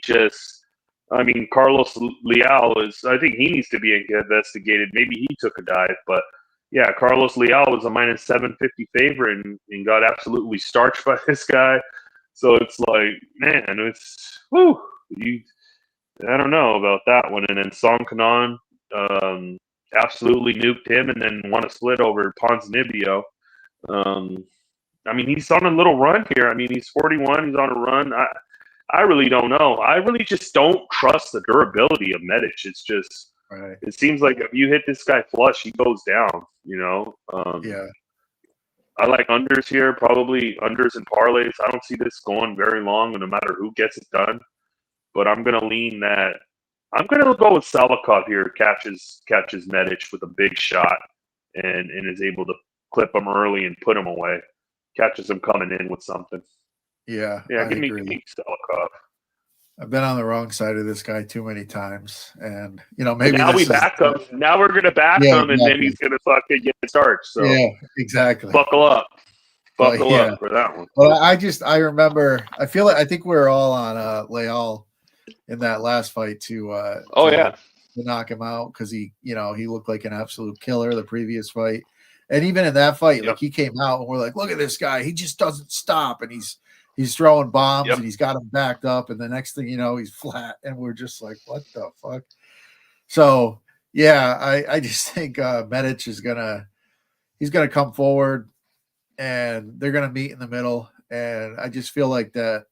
Carlos Leal I think he needs to be investigated. Maybe he took a dive, but yeah, Carlos Leal was a minus 750 favorite and got absolutely starched by this guy. So it's like, man, I don't know about that one. And then Song Kanon absolutely nuked him and then won a split over Ponzinibbio. I mean, he's on a little run here. I mean, he's 41. He's on a run. I really don't know. I really just don't trust the durability of Medić. It's just, right. It seems like if you hit this guy flush, he goes down, Yeah. I like unders here, probably unders and parlays. I don't see this going very long, no matter who gets it done. But I'm going to lean that. I'm going to go with Salikhov here, catches Medić with a big shot and is able to clip him early and put him away. Catches him coming in with something. Yeah. Give me Salikhov. I've been on the wrong side of this guy too many times, and maybe now we back him. Now we're gonna back him, and then he's gonna fucking get starched. So yeah, exactly. Buckle up for that one. Well, I remember. I think we were all on Leal in that last fight to knock him out because he looked like an absolute killer the previous fight. And even in that fight, like he came out and we're like, look at this guy. He just doesn't stop. And he's throwing bombs and he's got him backed up. And the next thing you know, he's flat. And we're just like, what the fuck? So, yeah, I just think Medić he's going to come forward and they're going to meet in the middle. And I just feel like that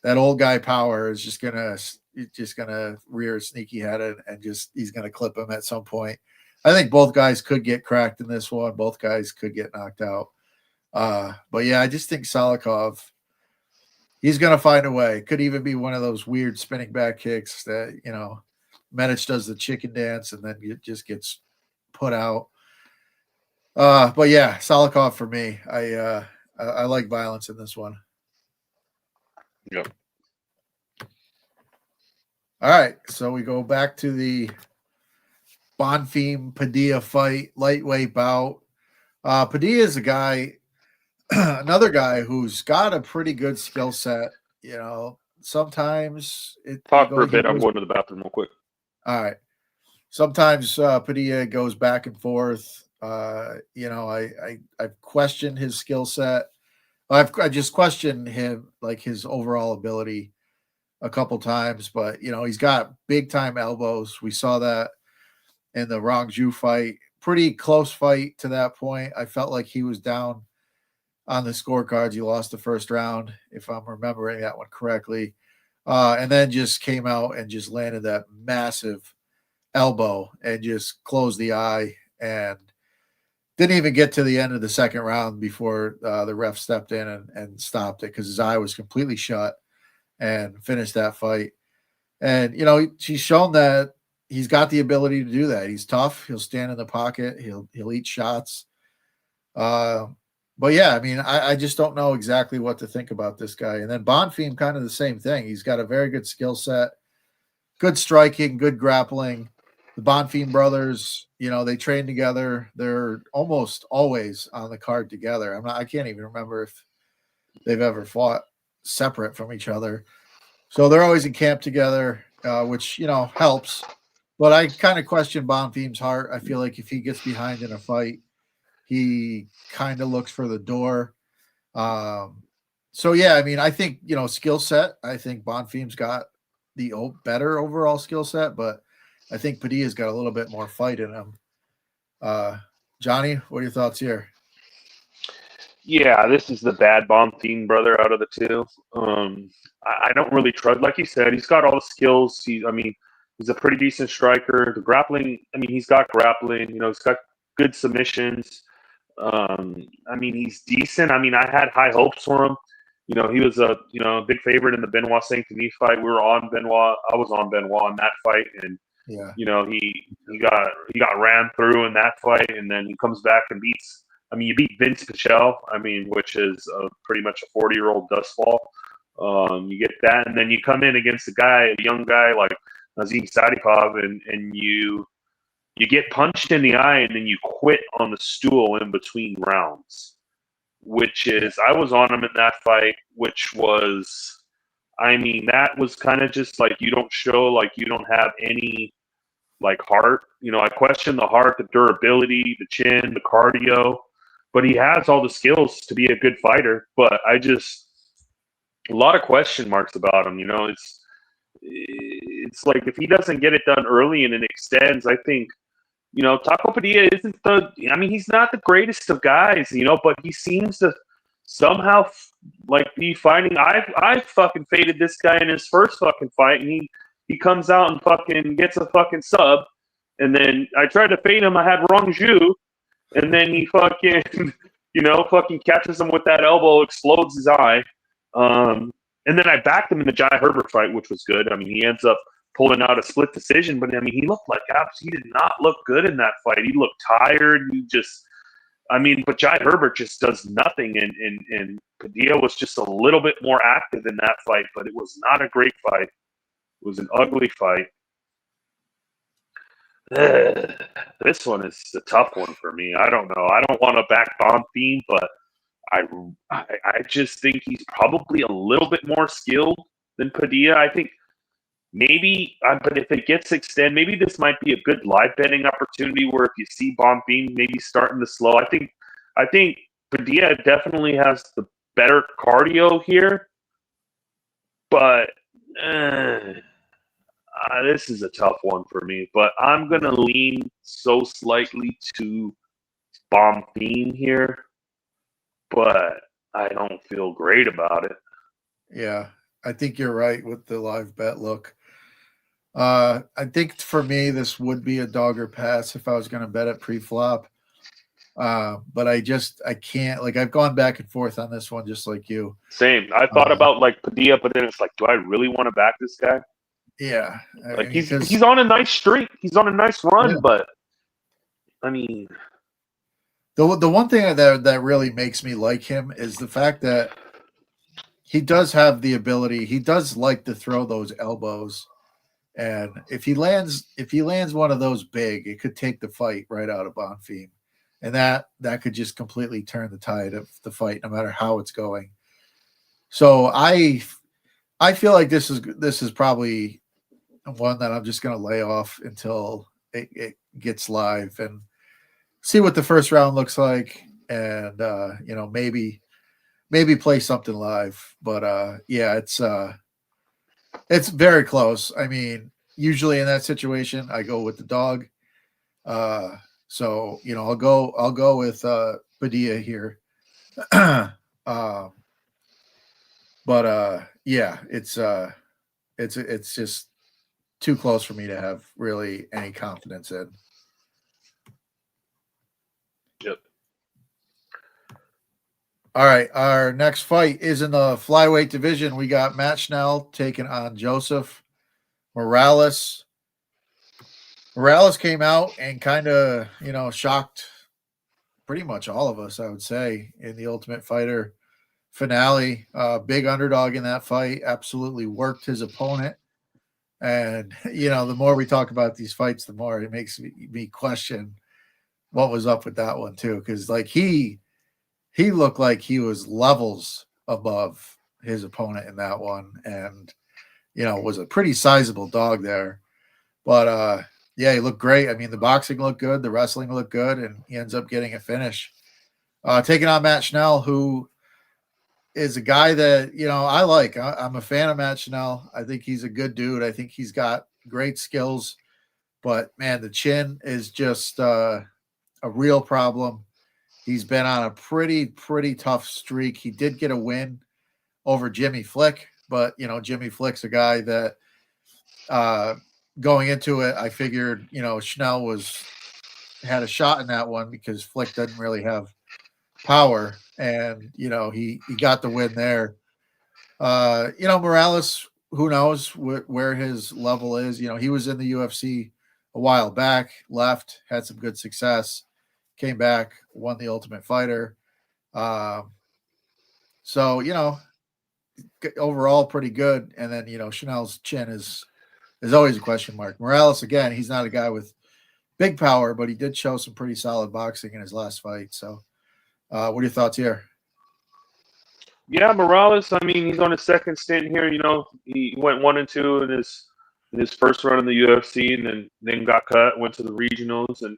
old guy power is just going to rear a sneaky head and he's going to clip him at some point. I think both guys could get cracked in this one. Both guys could get knocked out. But yeah, I just think Salikhov, he's going to find a way. Could even be one of those weird spinning back kicks that, Medić does the chicken dance and then it just gets put out. But yeah, Salikhov for me. I like violence in this one. Yep. All right. So we go back to the Bonfim Padilla fight, lightweight bout. Padilla is a guy, another guy who's got a pretty good skill set. Sometimes talk for a bit. I'm going to the bathroom real quick. All right. Sometimes Padilla goes back and forth. I've questioned his skill set. I just questioned him, like his overall ability, a couple times. But he's got big time elbows. We saw that in the Rongju fight. Pretty close fight to that point. I felt like he was down on the scorecards. He lost the first round, if I'm remembering that one correctly. And then just came out and just landed that massive elbow and just closed the eye and didn't even get to the end of the second round before the ref stepped in and stopped it because his eye was completely shut and finished that fight. And, she's shown that he's got the ability to do that. He's tough. He'll stand in the pocket. He'll eat shots. But yeah, I mean, I just don't know exactly what to think about this guy. And then Bonfim, kind of the same thing. He's got a very good skill set, good striking, good grappling. The Bonfim brothers, they train together. They're almost always on the card together. I can't even remember if they've ever fought separate from each other. So they're always in camp together, which, helps. But I kind of question Bonfim's heart. I feel like if he gets behind in a fight, he kind of looks for the door. So, yeah, I mean, I think, skill set, I think Bonfim's got the better overall skill set, but I think Padilla's got a little bit more fight in him. Johnny, what are your thoughts here? Yeah, this is the bad Bonfim brother out of the two. I don't really trust, like you said, he's got all the skills. He's a pretty decent striker. The grappling, I mean, he's got grappling. You know, he's got good submissions. I mean, he's decent. I mean, I had high hopes for him. You know, he was a big favorite in the Benoit Saint Denis fight. We were on Benoit. I was on Benoit in that fight, and Yeah. you know, he got ran through in that fight, and then he comes back and beats. I mean, you beat Vince Pichel. I mean, which is pretty much a 40-year-old dustball. You get that, and then you come in against a young guy like Nazim Salikhov, and you get punched in the eye, and then you quit on the stool in between rounds. Which is, I was on him in that fight, which was, I mean, that was kind of just like you don't show, like you don't have any like heart. You know, I question the heart, the durability, the chin, the cardio, but he has all the skills to be a good fighter. But a lot of question marks about him. You know, it's like if he doesn't get it done early and it extends, I think, you know, Taco Padilla he's not the greatest of guys, you know, but he seems to somehow like be finding. I fucking faded this guy in his first fucking fight, and he comes out and fucking gets a fucking sub, and then I tried to fade him. I had wrong Ju, and then he fucking, you know, fucking catches him with that elbow, explodes his eye, and then I backed him in the Jai Herbert fight, which was good. I mean, he ends up pulling out a split decision, but I mean, he looked like he did not look good in that fight. He looked tired. But Jai Herbert just does nothing, and Padilla was just a little bit more active in that fight, but it was not a great fight. It was an ugly fight. This one is a tough one for me. I don't know. I don't want to back Bonfim, but I just think he's probably a little bit more skilled than Padilla. I think maybe, but if it gets extended, maybe this might be a good live betting opportunity where if you see Bonfim maybe starting to slow, I think Padilla definitely has the better cardio here, but this is a tough one for me. But I'm gonna lean so slightly to Bonfim here, but I don't feel great about it. Yeah, I think you're right with the live bet look. I think for me, this would be a dog or pass if I was going to bet it pre-flop. But I can't. Like, I've gone back and forth on this one, just like you. Same. I thought about like Padilla, but then it's like, do I really want to back this guy? Yeah, like he's on a nice streak. He's on a nice run, yeah. But I mean, the one thing that really makes me like him is the fact that he does have the ability. He does like to throw those elbows. And if he lands one of those big, it could take the fight right out of Bonfim, and that could just completely turn the tide of the fight, no matter how it's going. So I feel like this is probably one that I'm just going to lay off until it gets live and see what the first round looks like, and you know, maybe play something live. But yeah, it's very close. I mean, usually in that situation, I go with the dog. So, you know, I'll go with Padilla here. But yeah, it's just too close for me to have really any confidence in. Yep. All right, our next fight is in the flyweight division. We got Matt Schnell taking on Joseph Morales. Morales came out and kind of, you know, shocked pretty much all of us, I would say, in the Ultimate Fighter finale. Big underdog in that fight, absolutely worked his opponent. And, you know, the more we talk about these fights, the more it makes me question what was up with that one, too. Because, like, he looked like he was levels above his opponent in that one, and, you know, was a pretty sizable dog there. But yeah, he looked great. I mean, the boxing looked good, the wrestling looked good, and he ends up getting a finish. Taking on Matt Schnell, who is a guy that, you know, I like. I'm a fan of Matt Schnell. I think he's a good dude. I think he's got great skills, but man, the chin is just a real problem. He's been on a pretty tough streak. He did get a win over Jimmy Flick, but, you know, Jimmy Flick's a guy that going into it, I figured, Schnell had a shot in that one because Flick doesn't really have power, and he got the win there. Morales, who knows where his level is? He was in the UFC a while back, left, had some good success, came back, won the Ultimate Fighter. So overall pretty good. And then Schnell's chin is always a question mark. Morales, again, he's not a guy with big power, but he did show some pretty solid boxing in his last fight. So, what are your thoughts here? Yeah, Morales. I mean, he's on his second stint here. He went 1-2 in his first run in the UFC, and then got cut. Went to the regionals, and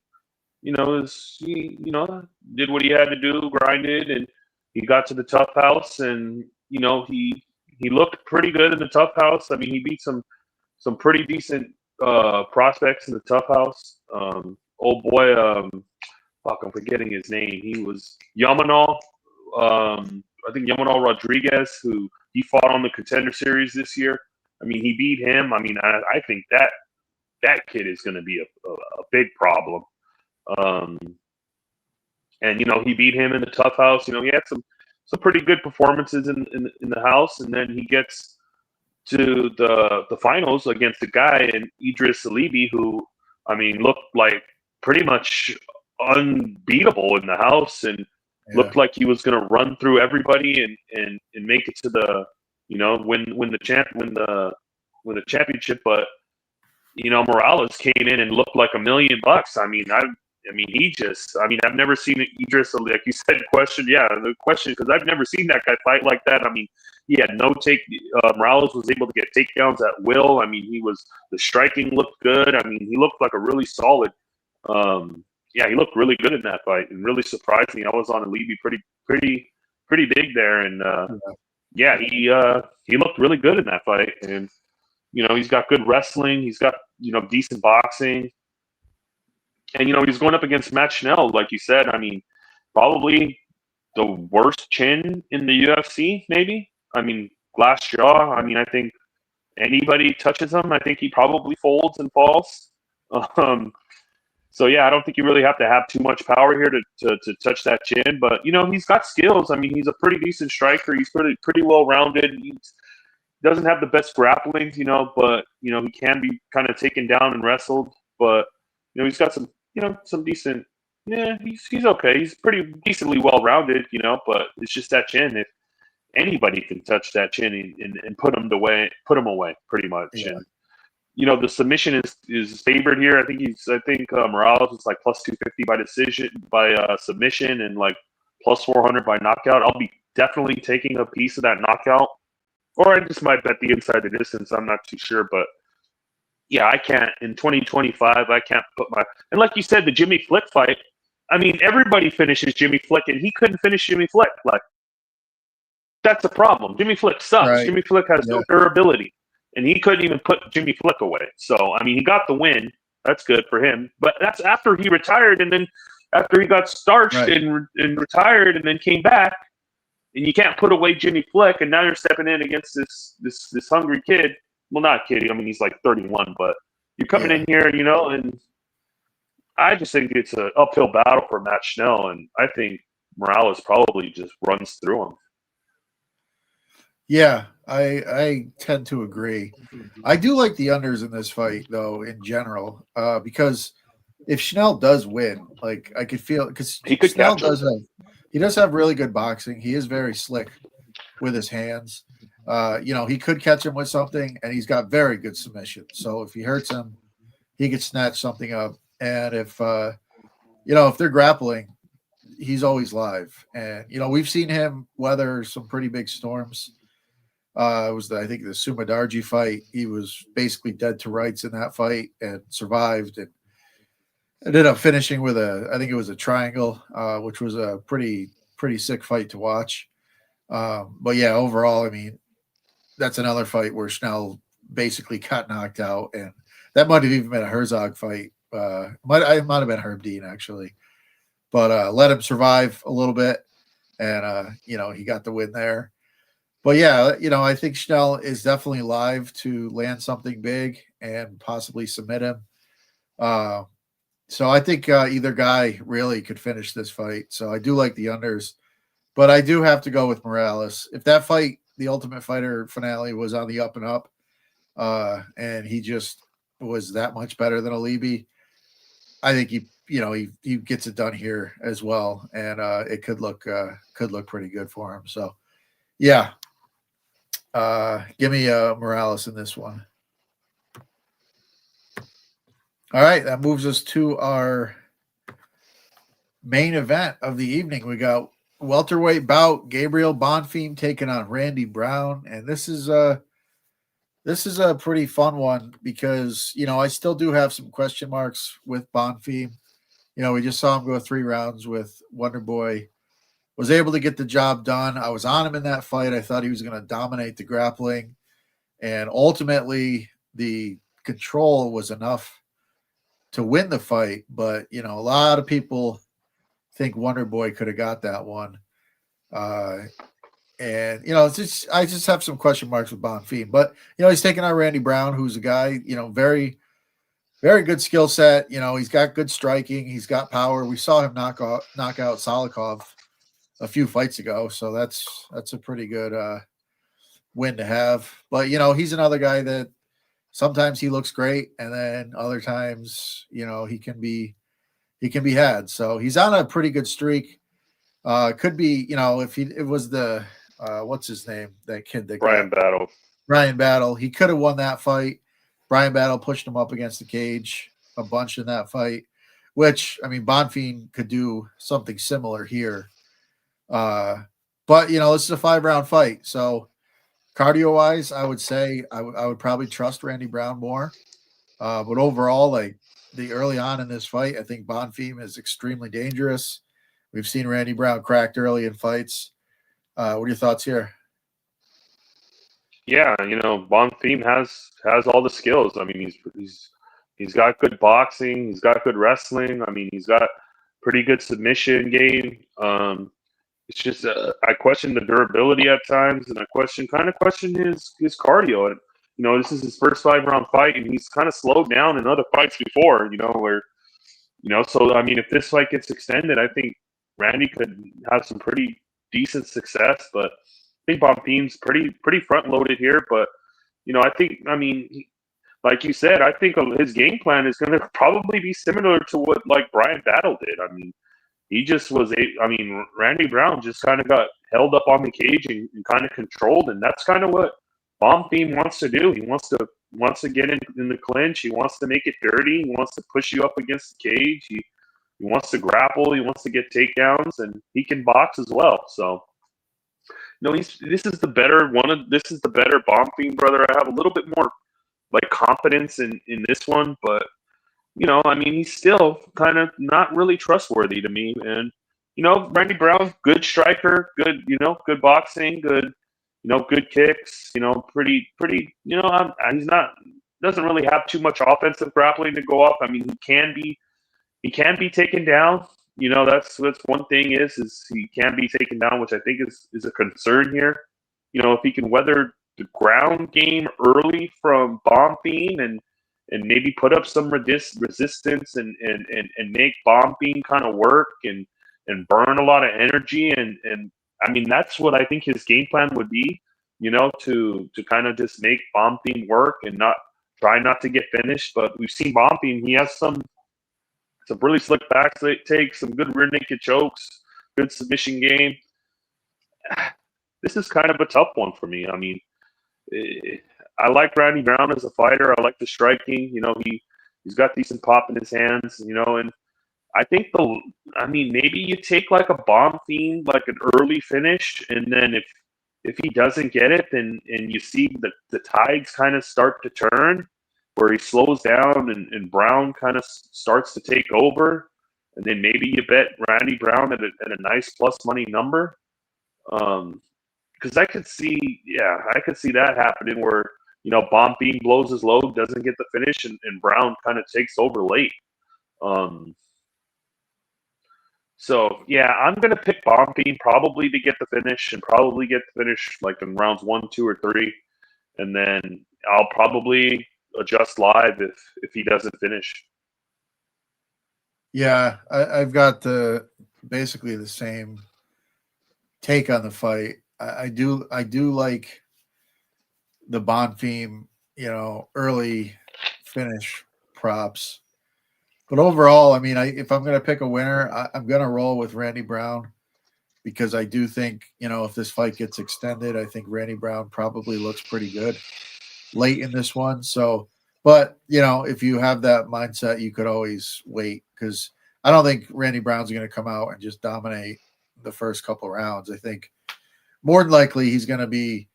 he did what he had to do, grinded, and he got to the tough house, and he looked pretty good in the tough house. I mean, he beat some pretty decent prospects in the tough house. Old boy, fuck, I'm forgetting his name. He was Yamanol. I think Yamanol Rodriguez, who he fought on the Contender Series this year. I mean, he beat him. I mean, I think that kid is going to be a big problem. And he beat him in the tough house. He had some pretty good performances in the house, and then he gets to the finals against a guy in Idris Alibi, who, I mean, looked like pretty much unbeatable in the house, and looked like he was going to run through everybody and make it to the win the championship. But Morales came in and looked like $1 million. I mean, I've never seen Idris, like you said, the question, because I've never seen that guy fight like that. I mean, he had no Morales was able to get takedowns at will. I mean, the striking looked good. I mean, he looked like a really solid, he looked really good in that fight, and really surprised me. I was on Alibi pretty big there, and he looked really good in that fight. And he's got good wrestling. He's got decent boxing. And, he's going up against Matt Schnell, like you said. I mean, probably the worst chin in the UFC, maybe. I mean, glass jaw. I mean, I think anybody touches him, I think he probably folds and falls. So, yeah, I don't think you really have to have too much power here to touch that chin. But, he's got skills. I mean, he's a pretty decent striker. He's pretty well-rounded. He doesn't have the best grappling, but, he can be kind of taken down and wrestled. But, he's got some decent, he's okay. He's pretty decently well-rounded, but it's just that chin. If anybody can touch that chin and put him away pretty much. Yeah. And, the submission is favored here. I think Morales is like plus 250 by submission, and like plus 400 by knockout. I'll be definitely taking a piece of that knockout, or I just might bet the inside the distance. I'm not too sure, but yeah, I can't in 2025. I can't and like you said, the Jimmy Flick fight. I mean, everybody finishes Jimmy Flick, and he couldn't finish Jimmy Flick. Like, that's a problem. Jimmy Flick sucks. Right. Jimmy Flick has no durability, and he couldn't even put Jimmy Flick away. So, I mean, he got the win. That's good for him. But that's after he retired, and then after he got starched and retired, and then came back, and you can't put away Jimmy Flick, and now you're stepping in against this hungry kid. Well, not kid. I mean, he's like 31, but you're coming in here, and I just think it's an uphill battle for Matt Schnell, and I think Morales probably just runs through him. Yeah, I tend to agree. I do like the unders in this fight, though, in general, because if Schnell does win, like I could feel, because Schnell does have really good boxing. He is very slick with his hands. He could catch him with something, and he's got very good submission. So if he hurts him, he could snatch something up. And if they're grappling, he's always live. And we've seen him weather some pretty big storms. It was I think the Sumadarji fight. He was basically dead to rights in that fight and survived, and ended up finishing with I think it was a triangle, which was a pretty sick fight to watch. But yeah, overall, I mean, that's another fight where Schnell basically got knocked out, and that might have even been a Herzog fight. It might have been Herb Dean, actually, but let him survive a little bit, and he got the win there. But yeah, I think Schnell is definitely live to land something big and possibly submit him. Uh, so I think either guy really could finish this fight. So I do like the unders, but I do have to go with Morales. If that fight, the Ultimate Fighter finale, was on the up and up, and he just was that much better than Alibi, I think he gets it done here as well, and it could look pretty good for him. So yeah, give me Morales in this one. All right, that moves us to our main event of the evening. We got welterweight bout, Gabriel Bonfim taking on Randy Brown, and this is a pretty fun one because I still do have some question marks with Bonfim. We just saw him go 3 rounds with Wonder Boy. Was able to get the job done. I was on him in that fight. I thought he was going to dominate the grappling, and ultimately the control was enough to win the fight. But a lot of people think Wonder Boy could have got that one. And I just have some question marks with Bonfim. But he's taking on Randy Brown, who's a guy, very, very good skill set. He's got good striking. He's got power. We saw him knock out Salikhov a few fights ago, so that's a pretty good win to have. But he's another guy that sometimes he looks great, and then other times he can be had. So he's on a pretty good streak. Could be if it was the what's his name, that kid that Brian Battle, he could have won that fight. Brian Battle pushed him up against the cage a bunch in that fight, which Bonfim could do something similar here. But this is a 5-round fight, so cardio wise, I would say I would probably trust Randy Brown more. But overall, like the early on in this fight, I think Bonfim is extremely dangerous. We've seen Randy Brown cracked early in fights. What are your thoughts here? Yeah, Bonfim has all the skills. He's got good boxing. He's got good wrestling. He's got pretty good submission game. It's just I question the durability at times, and I question his cardio. And this is his first 5-round fight, and he's kind of slowed down in other fights before. Where so if this fight gets extended, I think Randy could have some pretty decent success. But I think Bonfim's pretty front loaded here. But I think like you said, I think his game plan is going to probably be similar to what like Brian Battle did. He just was Randy Brown just kind of got held up on the cage and kind of controlled, and that's kind of what Bonfim wants to do. He wants to get in the clinch. He wants to make it dirty. He wants to push you up against the cage. He wants to grapple. He wants to get takedowns, and he can box as well. So, this is the better Bonfim brother. I have a little bit more like confidence in this one, but he's still kind of not really trustworthy to me. And Randy Brown, good striker, good good boxing, good good kicks. Pretty. He's not doesn't really have too much offensive grappling to go off. He can be taken down. That's one thing is he can be taken down, which I think is a concern here. If he can weather the ground game early from Bonfim and maybe put up some resistance and make Bonfim kind of work and burn a lot of energy and that's what I think his game plan would be, to kind of just make Bonfim work and try not to get finished. But we've seen Bonfim; he has some really slick back takes, some good rear naked chokes, good submission game. This is kind of a tough one for me. I like Randy Brown as a fighter. I like the striking. He's got decent pop in his hands. And I think maybe you take like a Bonfim, like an early finish, and then if he doesn't get it, then and you see the tides kind of start to turn, where he slows down and Brown kind of starts to take over, and then maybe you bet Randy Brown at a nice plus money number. Because I could see that happening where Bonfim blows his load, doesn't get the finish, and Brown kind of takes over late. So yeah, I'm gonna pick Bonfim probably to get the finish, and probably get the finish like in rounds 1, 2, or 3, and then I'll probably adjust live if he doesn't finish. Yeah, I've got basically the same take on the fight. I do like the Bonfim, early finish props. But overall, I mean, if I'm going to pick a winner, I'm going to roll with Randy Brown because I do think, if this fight gets extended, I think Randy Brown probably looks pretty good late in this one. So, but, if you have that mindset, you could always wait because I don't think Randy Brown's going to come out and just dominate the first couple rounds. I think more than likely he's going to be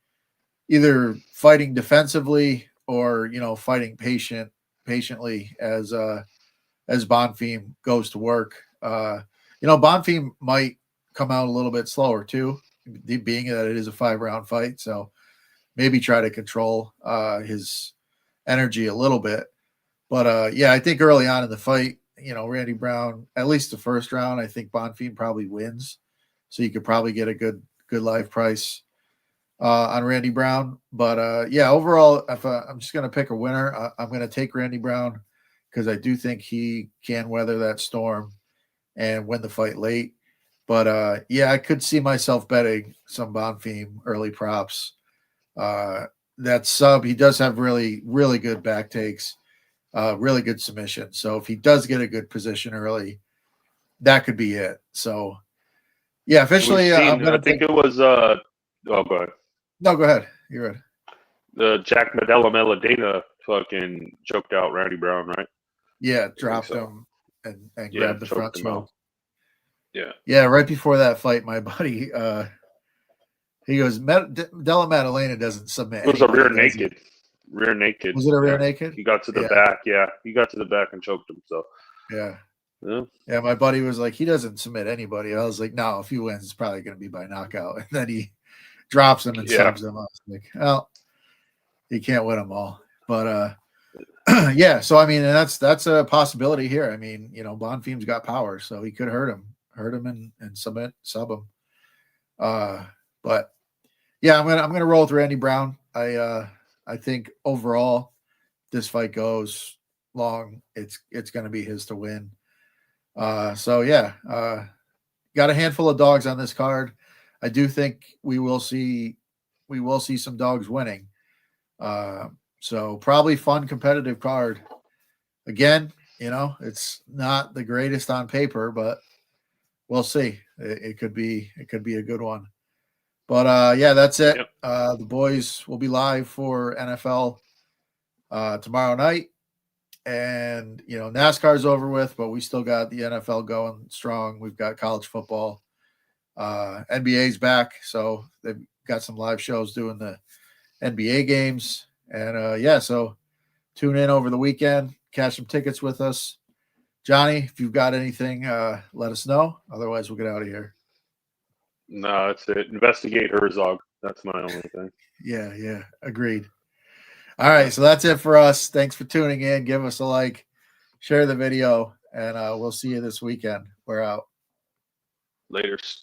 either fighting defensively or, fighting patiently as Bonfim goes to work. Bonfim might come out a little bit slower too, being that it is a 5-round fight. So maybe try to control his energy a little bit. But yeah, I think early on in the fight, Randy Brown, at least the first round, I think Bonfim probably wins. So you could probably get a good live price on Randy Brown. But yeah, overall, if I'm just going to pick a winner, I'm going to take Randy Brown because I do think he can weather that storm and win the fight late. But yeah, I could see myself betting some Bonfim early props. That sub, he does have really, really good back takes, really good submission. So if he does get a good position early, that could be it. So yeah, officially, I'm going to think it was oh, go ahead. No, go ahead. You're right. The Jack Medella Meladena fucking choked out Randy Brown, right? Yeah, dropped him and grabbed the front choke. Yeah. Yeah, right before that fight, my buddy, he goes, Della Maddalena doesn't submit. It was a rear naked. Rear naked. Was it a rear naked? He got to the back. Yeah, he got to the back and choked him. So. Yeah, my buddy was like, he doesn't submit anybody. I was like, no, if he wins, it's probably going to be by knockout. And then he drops him and subs him. I was like, well, he can't win them all. But yeah, so I mean, and that's a possibility here. I mean, Bonfim's got power, so he could hurt him and sub him. But yeah, I'm gonna roll with Randy Brown. I think overall this fight goes long. It's gonna be his to win. So yeah, got a handful of dogs on this card. I do think we will see some dogs winning. So probably fun competitive card. Again, it's not the greatest on paper, but we'll see. It could be a good one. But yeah, that's it. Yep. The boys will be live for NFL tomorrow night. And NASCAR's over with, but we still got the NFL going strong. We've got college football. NBA's back, so they've got some live shows doing the NBA games. And yeah, so tune in over the weekend, catch some tickets with us. Johnny, if you've got anything, let us know. Otherwise, we'll get out of here. No, that's it. Investigate Herzog. That's my only thing. Yeah, agreed. All right, so that's it for us. Thanks for tuning in. Give us a like, share the video, and we'll see you this weekend. We're out. Laters.